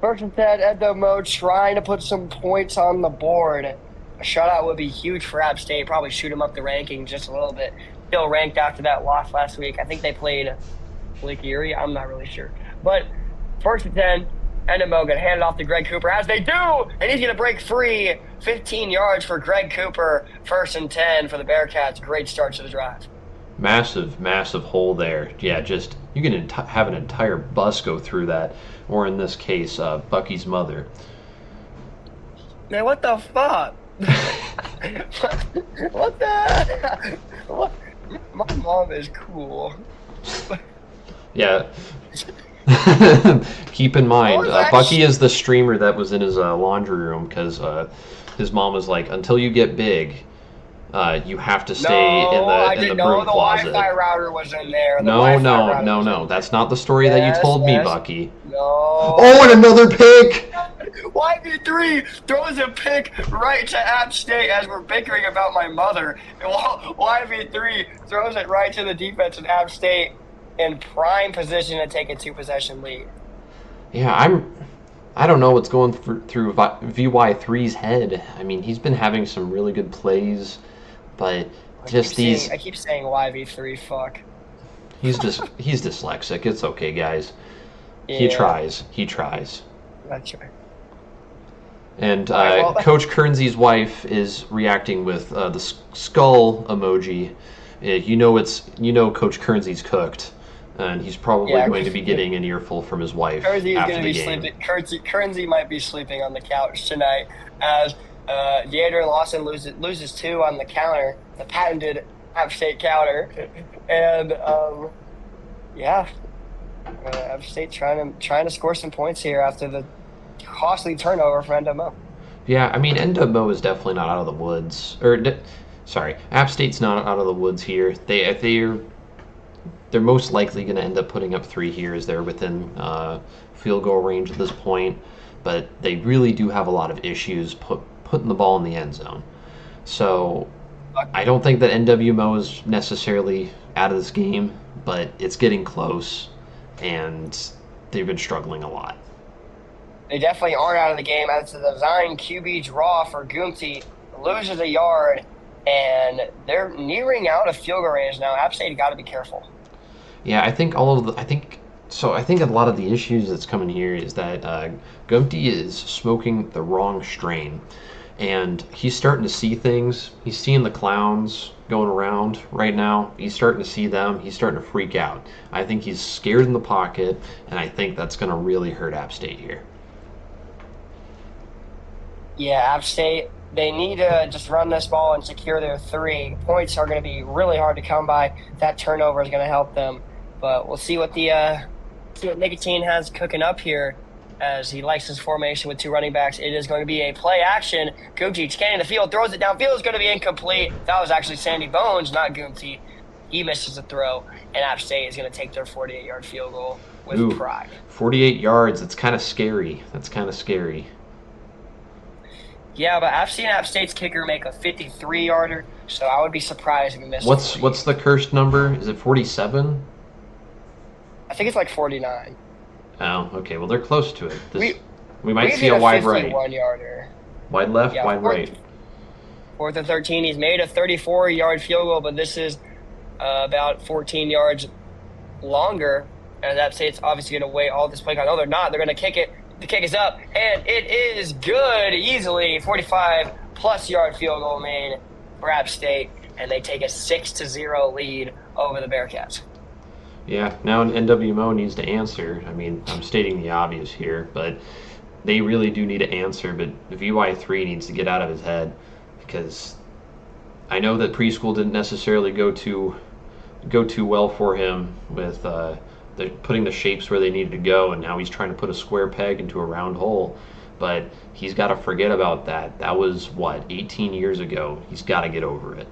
First and 10, Enda Mo trying to put some points on the board. A shutout would be huge for App State. Probably shoot him up the ranking just a little bit. Still ranked after that loss last week. I think they played Lake Erie. I'm not really sure. But first and 10, Enda Mo going to hand it off to Greg Cooper, as they do, and he's going to break free. 15 yards for Greg Cooper. 1st and 10 for the Bearcats. Great start to the drive. Massive hole there. Yeah, just you can have an entire bus go through that, or in this case, Bucky's mother. Man, what the fuck? What the? What? My mom is cool. Yeah. Keep in mind, Bucky is the streamer that was in his laundry room because his mom was like, until you get big, you have to stay in the broom closet. The Wi-Fi router was in there. No. That's not the story that you told me, Bucky. No. Oh, and another pick! YB3 throws a pick right to App State as we're bickering about my mother. And YB3 throws it right to the defense in App State in prime position to take a 2-possession lead. Yeah, I don't know what's going through VY3's head. I mean, he's been having some really good plays, but I keep saying YB3. Fuck. He's dyslexic. It's okay, guys. Yeah. He tries. That's right. And Coach Kernzy's wife is reacting with the skull emoji. You know Coach Kernzy's cooked, and he's probably going to be getting an earful from his wife after the game. Kernsey might be sleeping on the couch tonight as De'Adrian Lawson loses 2 on the counter, the patented App State counter, and App State trying to score some points here after the costly turnover for Enda Mo. Yeah, I mean, Enda Mo is definitely not out of the woods. App State's not out of the woods here. They're most likely going to end up putting up 3 here as they're within field goal range at this point. But they really do have a lot of issues putting the ball in the end zone. So I don't think that NWMO is necessarily out of this game, but it's getting close, and they've been struggling a lot. They definitely aren't out of the game as the design QB draw for Goomty loses a yard, and they're nearing out of field goal range now. App State got to be careful. Yeah, I think a lot of the issues that's coming here is that Gumpty is smoking the wrong strain, and he's starting to see things. He's seeing the clowns going around right now. He's starting to see them. He's starting to freak out. I think he's scared in the pocket, and I think that's going to really hurt App State here. Yeah, App State, they need to just run this ball and secure their 3. Points are going to be really hard to come by. That turnover is going to help them. But we'll see what Nicotine has cooking up here as he likes his formation with 2 running backs. It is going to be a play action. Goomty scanning the field, throws it downfield. It's going to be incomplete. That was actually Sandy Bones, not Goomty. He misses the throw, and App State is going to take their 48-yard field goal with pride. 48 yards. It's kind of scary. That's kind of scary. Yeah, but I've seen App State's kicker make a 53-yarder, so I would be surprised if he missed. What's the cursed number? Is it 47? I think it's like 49. Oh, okay. Well, they're close to it. We might we see a wide right. 51-yarder. Wide left, Yeah, wide right. 4th and 13. He's made a 34-yard field goal, but this is about 14 yards longer. And App State's obviously going to wait all this play. No, they're not. They're going to kick it. The kick is up, and it is good, easily 45-plus yard field goal made for App State, and they take a 6-0 lead over the Bearcats. Yeah, now NWMO needs to answer. I mean, I'm stating the obvious here, but they really do need to answer. But VY3 needs to get out of his head, because I know that preschool didn't necessarily go too well for him with putting the shapes where they needed to go, and now he's trying to put a square peg into a round hole. But he's got to forget about that. That was, 18 years ago. He's got to get over it.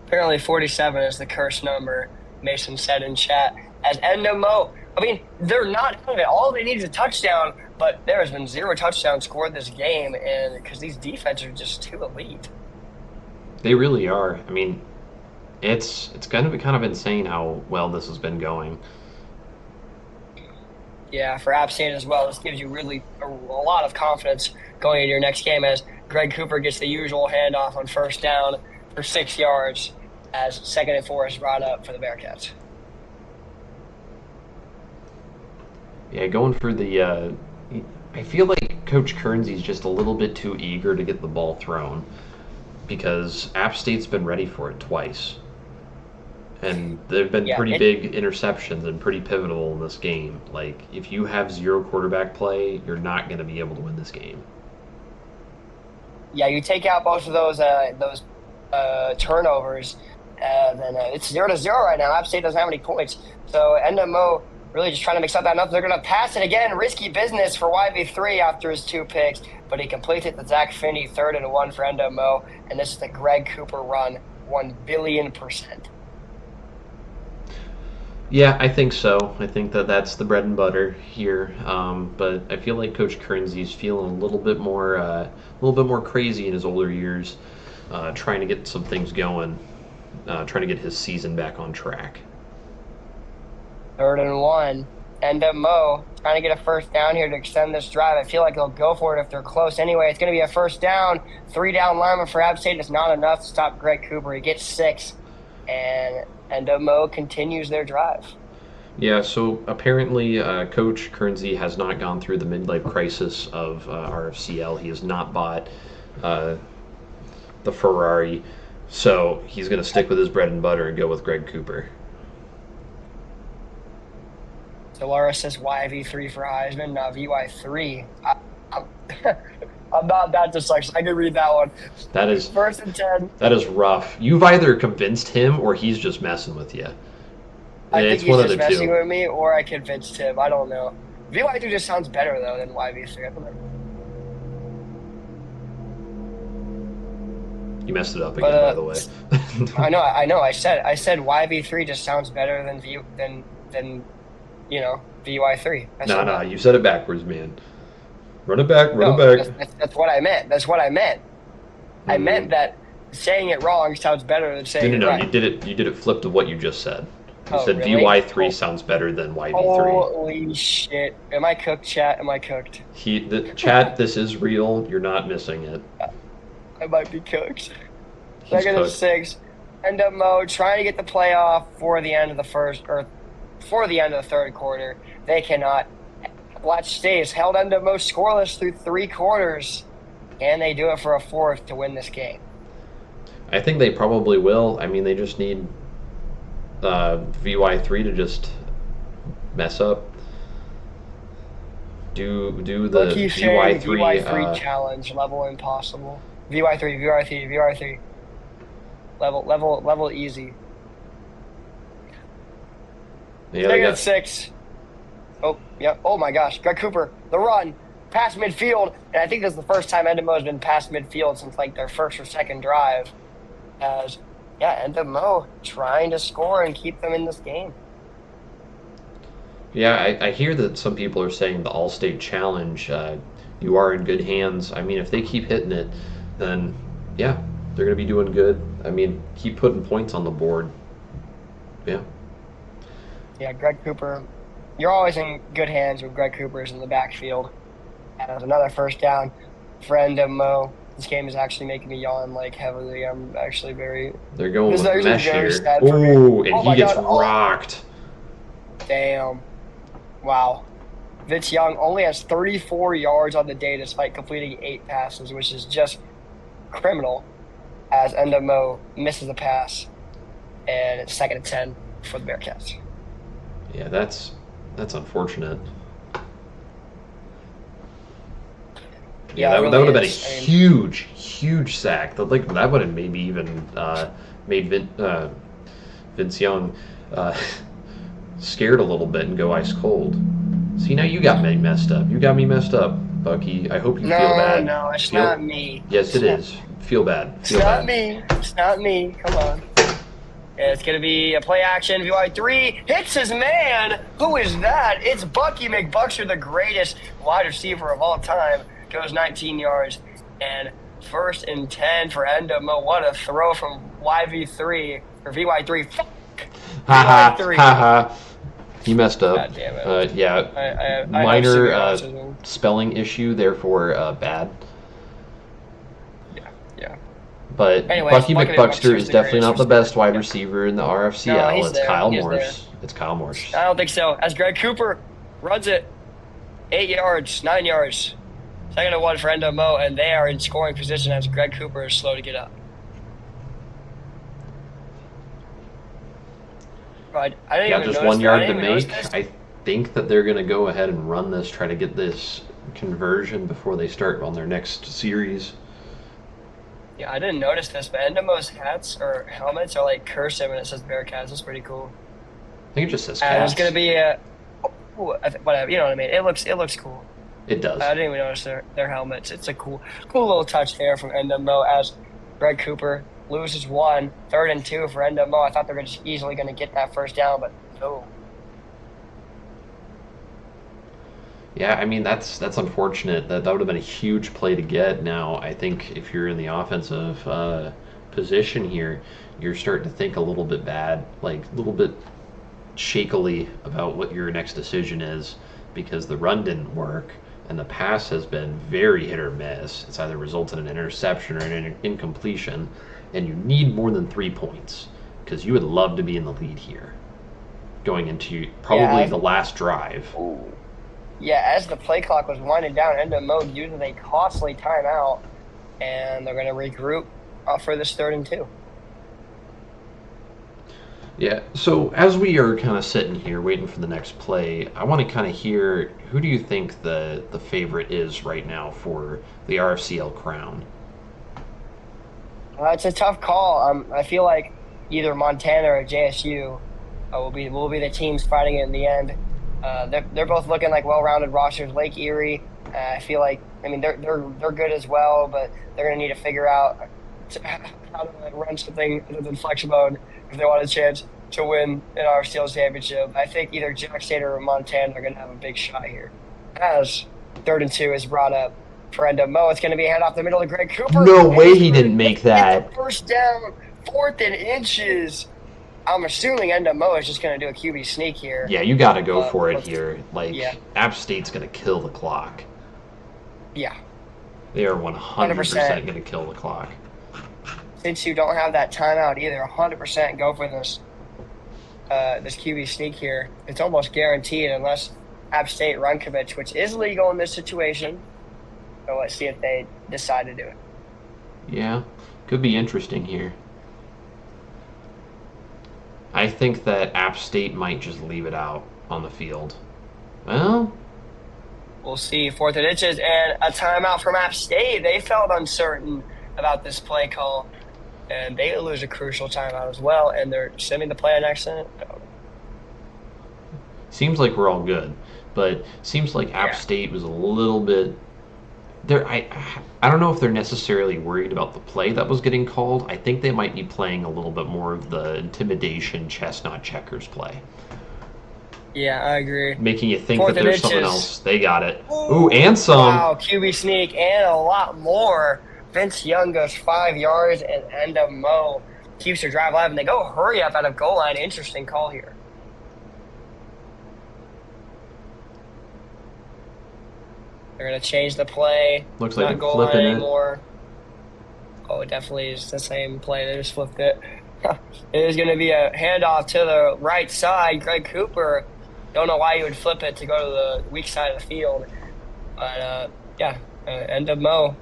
Apparently 47 is the cursed number, Mason said in chat. As NWMO, I mean, they're not out of it. All they need is a touchdown, but there has been 0 touchdowns scored this game, and because these defenses are just too elite. They really are. I mean, it's going to be kind of insane how well this has been going. Yeah, for App State as well, this gives you really a lot of confidence going into your next game as Greg Cooper gets the usual handoff on 1st down for 6 yards as 2nd and 4 is brought up for the Bearcats. Yeah, going for the I feel like Coach Kernzy's just a little bit too eager to get the ball thrown, because App State's been ready for it twice. And they've been pretty big interceptions and pretty pivotal in this game. Like, if you have 0 quarterback play, you're not going to be able to win this game. Yeah, you take out both of those turnovers, then it's 0-0 right now. App State doesn't have any points. So NWO really just trying to make something up. They're going to pass it again. Risky business for YB3 after his 2 picks, but he completes it to Zach Finney, 3rd and 1 for NWO. And this is the Greg Cooper run, 1,000,000,000%. Yeah, I think so. I think that that's the bread and butter here. But I feel like Coach Kernzy's feeling a little bit more crazy in his older years, trying to get some things going, trying to get his season back on track. 3rd and 1. NWO trying to get a 1st down here to extend this drive. I feel like they'll go for it if they're close. Anyway, it's going to be a 1st down. 3 down lineman for App State. It's not enough to stop Greg Cooper. He gets 6. And NWO continues their drive. Yeah, so apparently Coach Kernzy has not gone through the midlife crisis of RFCL. He has not bought the Ferrari, so he's going to stick with his bread and butter and go with Greg Cooper. So Laura says YV3 for Heisman, not VY3. I'm not that dyslexic. I can read that one. That is 1st and 10. That is rough. You've either convinced him or he's just messing with you. I think he's just messing with me, or I convinced him. I don't know. VY3 just sounds better though than YV3. I don't know. You messed it up again, by the way. I know. I said YV3 just sounds better than VY3. No, you said it backwards, man. Run it back, run it back. That's what I meant. I meant that saying it wrong sounds better than saying it right. You did it flipped to what you just said. You said really? VY3 sounds better than YV3. Holy shit. Am I cooked, chat? Am I cooked? Chat, this is real. You're not missing it. I might be cooked. He's Second and cooked. 6. End up mode, trying to get the playoff for the end of the third quarter. They cannot. Appalachian State has held end up mode scoreless through 3 quarters. Can they do it for a fourth to win this game? I think they probably will. I mean, they just need VY3 to just mess up. Do the Look, he's saying VY3 VY3 challenge, level impossible. VY3. Level easy. Yeah, they Second and got 6. Oh, yeah. Oh my gosh. Greg Cooper, the run, past midfield. And I think this is the first time Endemo has been past midfield since like their first or second drive. As, yeah, Endemo trying to score and keep them in this game. Yeah, I hear that some people are saying the All-State Challenge, you are in good hands. I mean, if they keep hitting it, then, yeah, they're going to be doing good. I mean, keep putting points on the board. Yeah. Yeah, Greg Cooper. You're always in good hands when Greg Cooper's in the backfield. As another first down for Endemo. This game is actually making me yawn like heavily. I'm actually very... They're going This with is actually mesh very here. sad for me. Ooh, and Oh he my gets God. Oh. rocked. Damn. Wow. Vince Young only has 34 yards on the day despite completing 8 passes, which is just criminal as Endemo misses a pass. And it's 2nd and 10 for the Bearcats. Yeah, that's unfortunate. Yeah, that it would really have been a is. I mean- huge sack. That would have maybe even made Vince Young scared a little bit and go ice cold. See, now you got me messed up. You got me messed up, Bucky. I hope you feel bad. No, it's Feel- not me. Yes, it is. Feel bad. It's Feel not bad. me. It's not me. Come on. It's going to be a play action. VY3 hits his man. Who is that? It's Bucky McBuxer, the greatest wide receiver of all time. Goes 19 yards. And 1st and 10 for Endemo. What a throw from YV3 or VY3. Fuck. Ha ha VY3. ha ha. You messed up. God damn it. Yeah. I have Minor severe autism. spelling issue, therefore bad. Yeah. But Anyways, Bucky Bucky McBuxter McBuxter's is the definitely not greatest the best wide Yeah. receiver in the RFCL. No, he's It's there. Kyle He's Morse. It's Kyle Morse. I don't think so. As Greg Cooper runs it 8 yards, 9 yards. 2nd and 1 for Endemo, and they are in scoring position as Greg Cooper is slow to get up. But I didn't Yeah, even just notice 1 yard I to didn't even make. notice this. I think that they're going to go ahead and run this, try to get this conversion before they start on their next series. Yeah, I didn't notice this, but Endemo's hats or helmets are like cursive and it says Bearcats. That's pretty cool. I think it just says And cats. there's gonna be a whatever, you know what I mean. It looks cool. It does. I didn't even notice their helmets. It's a cool little touch there from Endemo as Greg Cooper loses 1, 3rd and 2 for Endemo. I thought they were just easily going to get that first down, but no. Yeah, I mean that's unfortunate. That would have been a huge play to get. Now I think if you're in the offensive position here, you're starting to think a little bit bad, like a little bit shakily about what your next decision is, because the run didn't work and the pass has been very hit or miss. It's either resulted in an interception or an incompletion, and you need more than 3 points because you would love to be in the lead here, going into probably the last drive. Ooh. Yeah, as the play clock was winding down, Endemo using a costly timeout, and they're going to regroup for this 3rd and 2. Yeah, so as we are kind of sitting here waiting for the next play, I want to kind of hear, who do you think the favorite is right now for the RFCL crown? It's a tough call. I feel like either Montana or JSU will be the teams fighting it in the end. They're both looking like well-rounded rosters. Lake Erie, I feel like, I mean, they're good as well, but they're going to need to figure out how to run something other than flex mode if they want a chance to win an RFCL championship. I think either Jack State or Montana are going to have a big shot here. As 3rd and 2 is brought up for Endemo, it's going to be a head off the middle of Greg Cooper. No And way he's he gonna didn't make get that. the first down, 4th and inches. I'm assuming NWO is just going to do a QB sneak here. Yeah, you got to go for it here. Like, yeah. App State's going to kill the clock. Yeah. They are 100% going to kill the clock. Since you don't have that timeout either, 100% go for this this QB sneak here. It's almost guaranteed unless App State run commits, which is legal in this situation. So let's see if they decide to do it. Yeah, could be interesting here. I think that App State might just leave it out on the field. Well, we'll see. 4th and inches and a timeout from App State. They felt uncertain about this play call, and they lose a crucial timeout as well, and they're sending the play on accident. Seems like we're all good, but seems like App State was a little bit... I don't know if they're necessarily worried about the play that was getting called. I think they might be playing a little bit more of the intimidation chestnut checkers play. Yeah, I agree. Making you think that there's something else. They got it. Ooh, and some. Wow, QB sneak and a lot more. Vince Young goes 5 yards, and NWO keeps their drive alive, and they go hurry up out of goal line. Interesting call here. They're going to change the play. Looks like not they're flipping anymore. Oh, it definitely is the same play. They just flipped it. It is going to be a handoff to the right side. Greg Cooper, don't know why you would flip it to go to the weak side of the field. But, NWO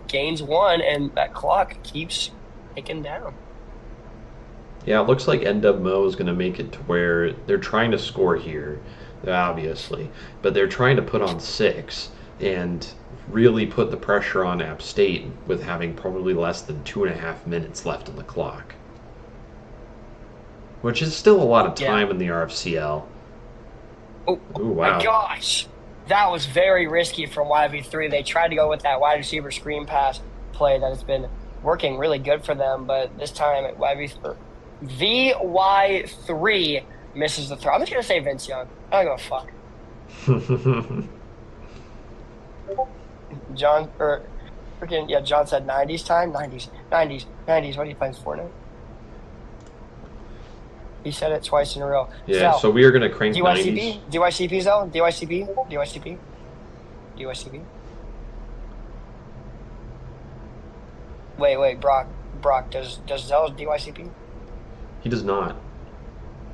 gains 1, and that clock keeps ticking down. Yeah, it looks like NWO is going to make it to where they're trying to score here, obviously, but they're trying to put on 6 and really put the pressure on App State with having probably less than 2.5 minutes left on the clock, which is still a lot of time in the RFCL. Oh, ooh, wow. My gosh. That was very risky from YV3. They tried to go with that wide receiver screen pass play that has been working really good for them, but this time at VY3 misses the throw. I'm just going to say Vince Young. I don't give a fuck. John said 90s time. 90s. What are you playing Fortnite? He said it twice in a row. Yeah, so we are going to crank DYCP? 90s. DYCP, Zell? DYCP? Wait, Brock, does Zell DYCP? He does not.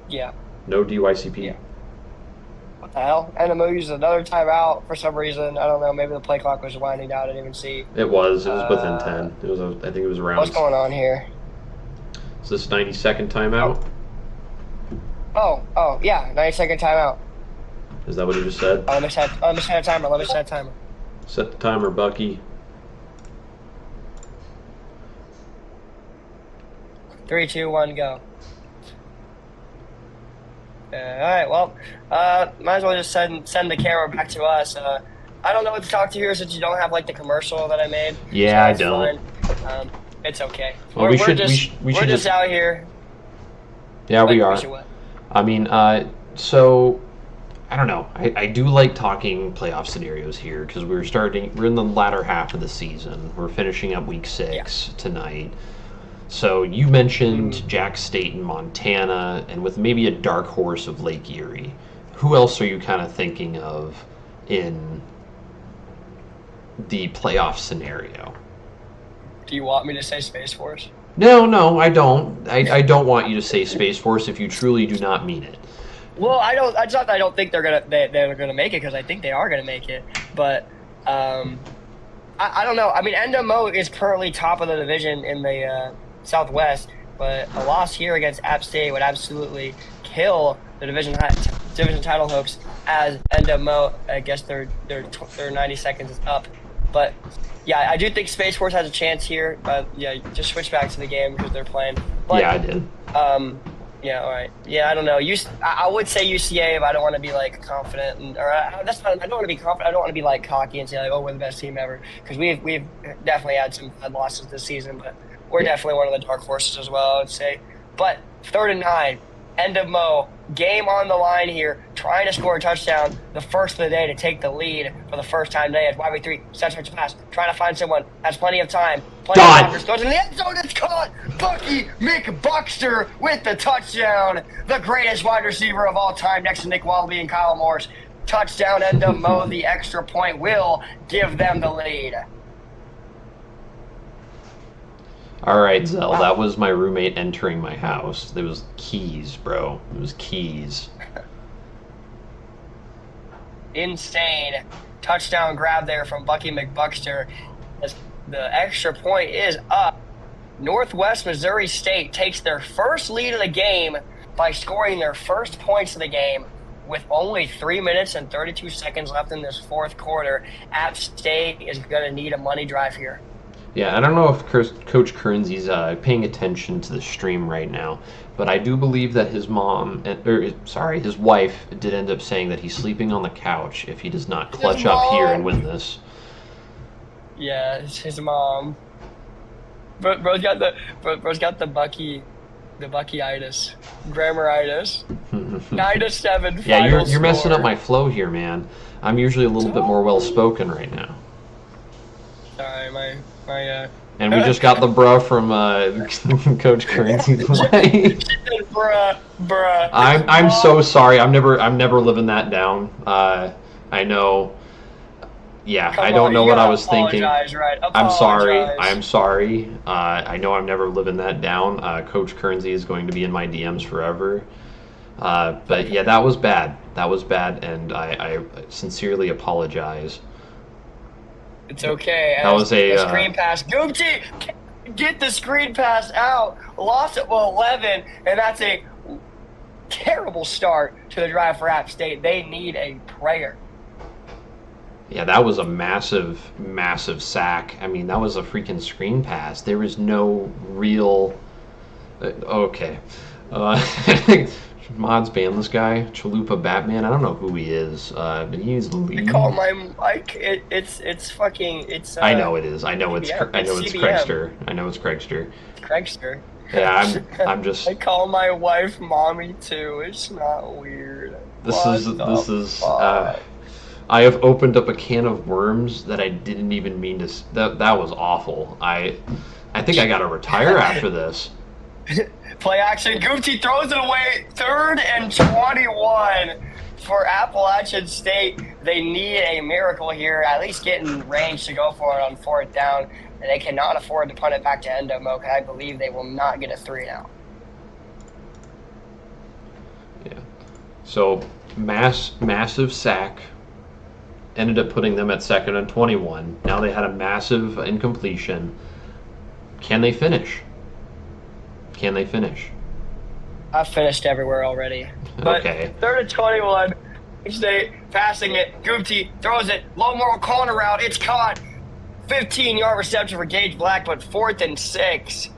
Yeah. No DYCP. Yeah. What the hell? NMO used another timeout for some reason. I don't know. Maybe the play clock was winding down. I didn't even see. It was within 10. I think it was around. What's going on here? Is this 90-second timeout? Oh, yeah. 90-second timeout. Is that what he just said? Let me set a timer. Set the timer, Bucky. 3, 2, 1, go. All right, well, might as well just send the camera back to us. I don't know what to talk to here since you don't have, like, the commercial that I made. Yeah, so I don't. It's okay. Well, we're just just out here. Yeah, we are. What? I mean, so I don't know. I do like talking playoff scenarios here because we're in the latter half of the season. We're finishing up week 6 tonight. So you mentioned Jack State and Montana, and with maybe a dark horse of Lake Erie. Who else are you kind of thinking of in the playoff scenario? Do you want me to say Space Force? No, I don't. I don't want you to say Space Force if you truly do not mean it. Well, I don't. It's not that I don't think they're gonna make it, because I think they are gonna make it. But I don't know. I mean, NWO is currently top of the division in the Southwest, but a loss here against App State would absolutely kill the division title hopes. As NWO, I guess their 90 seconds is up. But yeah, I do think Space Force has a chance here. Yeah, just switch back to the game because they're playing. But, yeah, I did. Yeah, all right. Yeah, I don't know. I would say UCA, but I don't want to be like confident, I don't want to be confident. I don't want to be like cocky and say like, oh, we're the best team ever, because we've definitely had some bad losses this season, but we're definitely one of the dark horses as well, I would say. But 3rd and 9, end of Mo, game on the line here, trying to score a touchdown the first of the day to take the lead for the first time today as YB3 sets for pass, trying to find someone, has plenty of time Dot. Goes in the end zone. It's caught. Bucky McBuxter with the touchdown. The greatest wide receiver of all time, next to Nick Wallaby and Kyle Morris. Touchdown, Enda Mo. The extra point will give them the lead. All right, Zell, that was my roommate entering my house. There was keys, bro. It was keys. Insane touchdown grab there from Bucky McBuxter. As the extra point is up. Northwest Missouri State takes their first lead of the game by scoring their first points of the game with only 3 minutes and 32 seconds left in this fourth quarter. App State is going to need a money drive here. Yeah, I don't know if Coach Kearnsey's paying attention to the stream right now, but I do believe that his his wife did end up saying that he's sleeping on the couch if he does not clutch up here and win this. Yeah, it's his mom. Bro's got the Bucky-itis, grammaritis. 9-7. Yeah, you're messing up my flow here, man. I'm usually a little bit more well spoken right now. Sorry, my And we just got the bruh from Coach Kearnsey's wife. bruh. I'm so sorry. I'm never living that down. I know. Yeah, I don't know what I was thinking. Right? I'm sorry. I'm sorry. I know I'm never living that down. Coach Kearnsey is going to be in my DMs forever. But yeah, that was bad. That was bad, and I sincerely apologize. It's okay. That was a screen pass. Goopty, get the screen pass out. Lost it with 11, and that's a terrible start to the drive for App State. They need a prayer. Yeah, that was a massive, massive sack. I mean, that was a freaking screen pass. There was no real... okay. Mods ban this guy, Chalupa Batman. I don't know who he is, but he's I call my mic. It's fucking. It's. I know it is. I know it's. CBM. I know it's Craigster. I know it's Craigster. Craigster. Yeah, I'm just. I call my wife mommy too. It's not weird. This is. I have opened up a can of worms that I didn't even mean to. That was awful. I think I gotta retire after this. Play action. Gucci throws it away. 3rd and 21 for Appalachian State. They need a miracle here, at least get in range to go for it on 4th down. And they cannot afford to punt it back to Endomo, because I believe they will not get a 3 now. Yeah. So, massive sack. Ended up putting them at 2nd and 21. Now they had a massive incompletion. Can they finish? Can they finish? I've finished everywhere already. But okay. 3rd and 21. State passing it. Goopty throws it. Low moral corner route. It's caught. 15-yard reception for Gage Black, but 4th and 6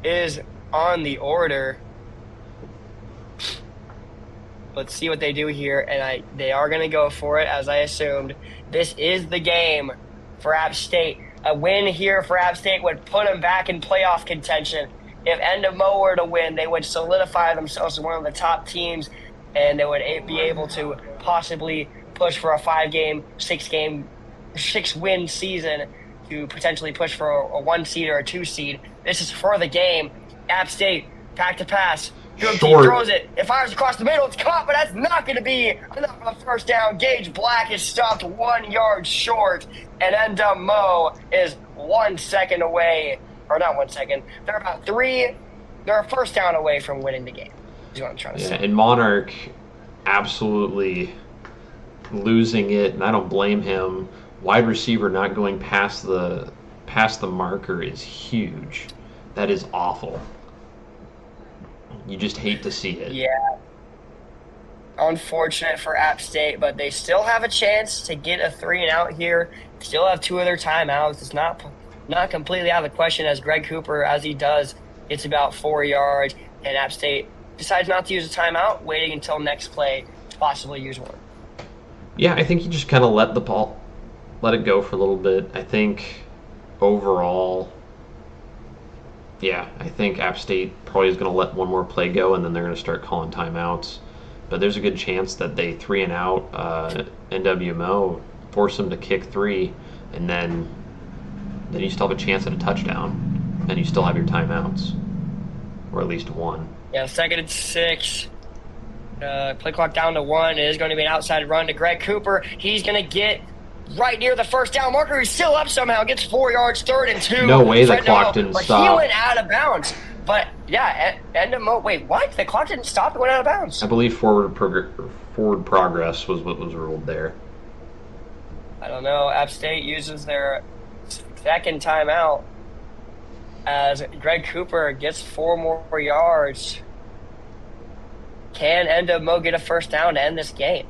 is on the order. Let's see what they do here, and they are going to go for it, as I assumed. This is the game for App State. A win here for App State would put them back in playoff contention. If Endamo were to win, they would solidify themselves as one of the top teams, and they would be able to possibly push for a 5-game, 6-win season to potentially push for a 1 seed or a 2 seed. This is for the game. App State, back to pass. He throws it. It fires across the middle. It's caught, but that's not going to be enough of a first down. Gage Black is stopped 1 yard short, and Endamo is 1 second away. Or not 1 second. They're about 3. They're a first down away from winning the game. Is what I'm trying to say. And Monarch absolutely losing it, and I don't blame him. Wide receiver not going past the marker is huge. That is awful. You just hate to see it. Yeah. Unfortunate for App State, but they still have a chance to get a 3 and out here. Still have 2 other timeouts. It's not completely out of the question, as Greg Cooper, as he does, it's about 4 yards, and App State decides not to use a timeout, waiting until next play to possibly use one. Yeah, I think you just kind of let it go for a little bit. I think overall, yeah, I think App State probably is going to let one more play go, and then they're going to start calling timeouts. But there's a good chance that they 3 and out NWMO, force them to kick 3, and then then you still have a chance at a touchdown, and you still have your timeouts, or at least one. Yeah, 2nd and 6. Play clock down to 1. It is going to be an outside run to Greg Cooper. He's going to get right near the first down marker. He's still up somehow. Gets 4 yards, 3rd and 2. No way the clock didn't stop. He went out of bounds. But, yeah, wait, what? The clock didn't stop? It went out of bounds. I believe forward progress was what was ruled there. I don't know. App State uses their 2nd timeout as Greg Cooper gets 4 more yards. Can Endo Mo get a first down to end this game?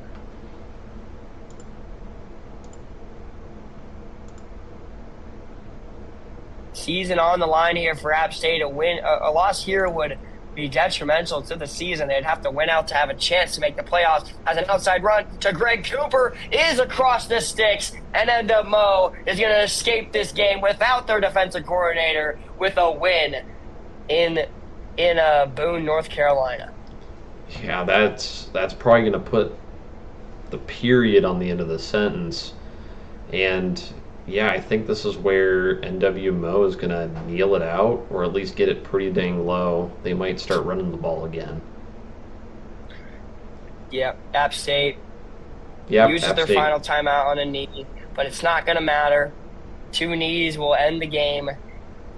Season on the line here for App State. A loss here would be detrimental to the season. They'd have to win out to have a chance to make the playoffs. As an outside run to Greg Cooper is across the sticks, and Endo Mo is going to escape this game without their defensive coordinator with a win in Boone, North Carolina. Yeah, that's probably going to put the period on the end of the sentence. And yeah, I think this is where NWMO is going to kneel it out, or at least get it pretty dang low. They might start running the ball again. Yep, App State uses App their State. final timeout on a knee, but it's not going to matter. 2 knees will end the game.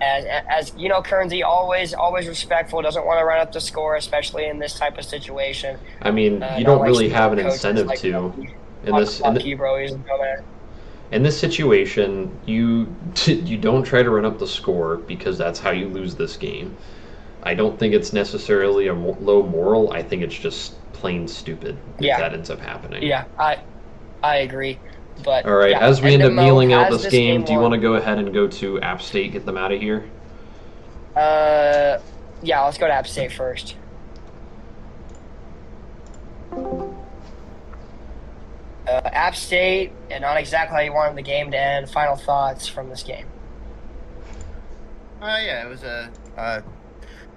As you know, Kearnsey always respectful, doesn't want to run up the score, especially in this type of situation. I mean, you don't really have an coaches incentive like to. In this situation, you don't try to run up the score because that's how you lose this game. I don't think it's necessarily a low moral. I think it's just plain stupid if that ends up happening. Yeah, I agree. But all right, yeah, as we end up kneeling out this game, do you won. want to go ahead and go to App State, get them out of here? Yeah, let's go to App State first. App State, and not exactly how you wanted the game to end. Final thoughts from this game? Yeah, it was a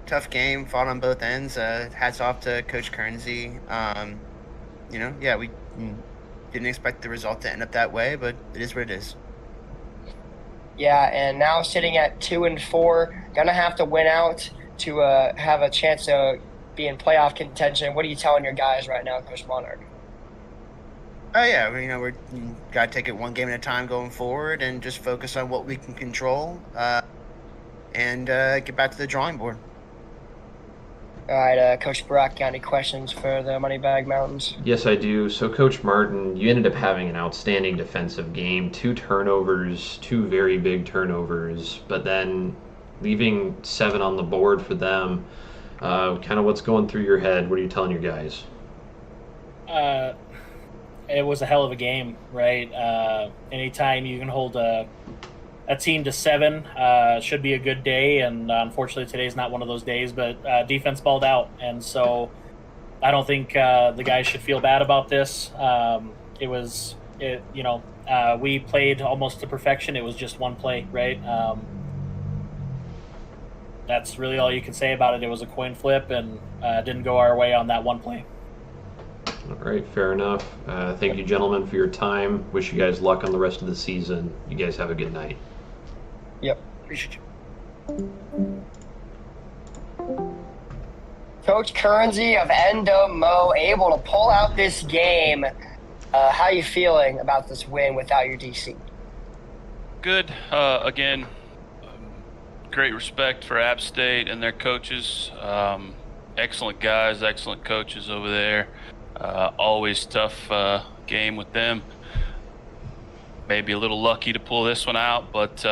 tough game, fought on both ends. Hats off to Coach Kearnsey. We didn't expect the result to end up that way, but it is what it is. Yeah, and now sitting at 2-4, gonna have to win out to have a chance to be in playoff contention. What are you telling your guys right now, Coach Monarch? We're gotta take it one game at a time going forward, and just focus on what we can control, and get back to the drawing board. All right, Coach Brock, got any questions for the Moneybag Mountains? Yes, I do. So, Coach Martin, you ended up having an outstanding defensive game, 2 turnovers, 2 very big turnovers, but then leaving 7 on the board for them. Kind of what's going through your head? What are you telling your guys? It was a hell of a game, right? Anytime you can hold a team to 7 should be a good day, and unfortunately today's not one of those days, but defense balled out, and so I don't think the guys should feel bad about this. We played almost to perfection. It was just one play, right? That's really all you can say about it. It was a coin flip, and didn't go our way on that one play. All right, fair enough. Thank you, gentlemen, for your time. Wish you guys luck on the rest of the season. You guys have a good night. Yep, appreciate you. Coach Kearnsey of Endo Mo able to pull out this game. How are you feeling about this win without your DC? Good. Again, great respect for App State and their coaches. Excellent guys, excellent coaches over there. Always tough game with them. Maybe a little lucky to pull this one out, but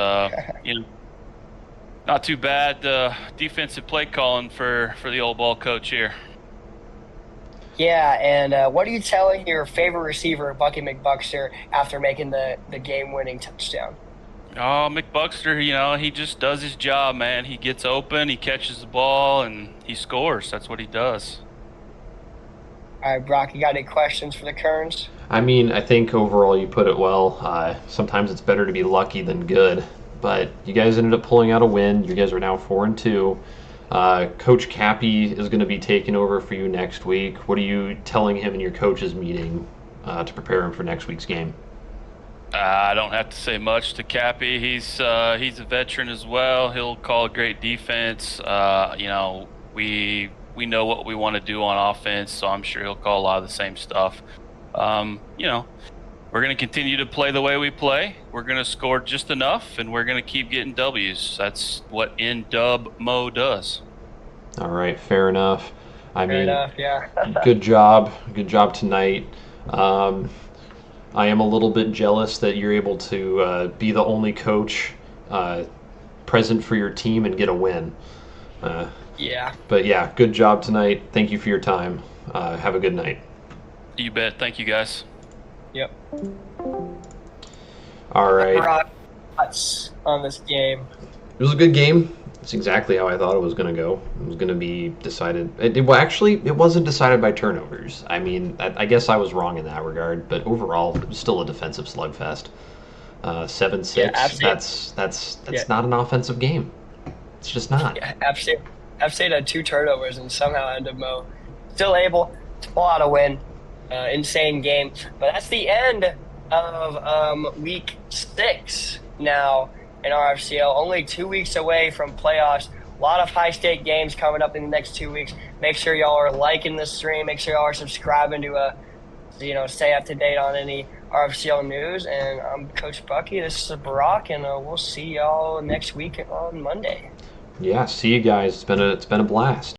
not too bad. Defensive play calling for the old ball coach here. Yeah, and what are you telling your favorite receiver, Bucky McBuxter, after making the game-winning touchdown? Oh, McBuxter, he just does his job, man. He gets open, he catches the ball, and he scores. That's what he does. All right, Brock, you got any questions for the Kerns? I mean, I think overall you put it well. Sometimes it's better to be lucky than good, but you guys ended up pulling out a win. You guys are now 4-2. Coach Cappy is going to be taking over for you next week. What are you telling him in your coaches meeting to prepare him for next week's game? I don't have to say much to Cappy. He's a veteran as well. He'll call a great defense. We know what we want to do on offense, so I'm sure he'll call a lot of the same stuff. We're going to continue to play the way we play. We're going to score just enough, and we're going to keep getting W's. That's what in-dub Mo does. All right, fair enough. Fair enough, yeah. Good job tonight. I am a little bit jealous that you're able to be the only coach present for your team and get a win. Yeah. But yeah, good job tonight. Thank you for your time. Have a good night. You bet. Thank you, guys. Yep. All right. On this game. It was a good game. It's exactly how I thought it was going to go. It was going to be decided. It wasn't decided by turnovers. I mean, I guess I was wrong in that regard, but overall, it was still a defensive slugfest. 7-6. Yeah, that's not an offensive game. It's just not. Yeah, App State had 2 turnovers and somehow ended up Mo still able to pull out a win. Insane game. But that's the end of week 6 now in RFCL. Only 2 weeks away from playoffs. A lot of high-stake games coming up in the next 2 weeks. Make sure y'all are liking the stream. Make sure y'all are subscribing to stay up to date on any RFCL news. And I'm Coach Bucky. This is Barack, and we'll see y'all next week on Monday. Yeah, see you guys. It's been a blast.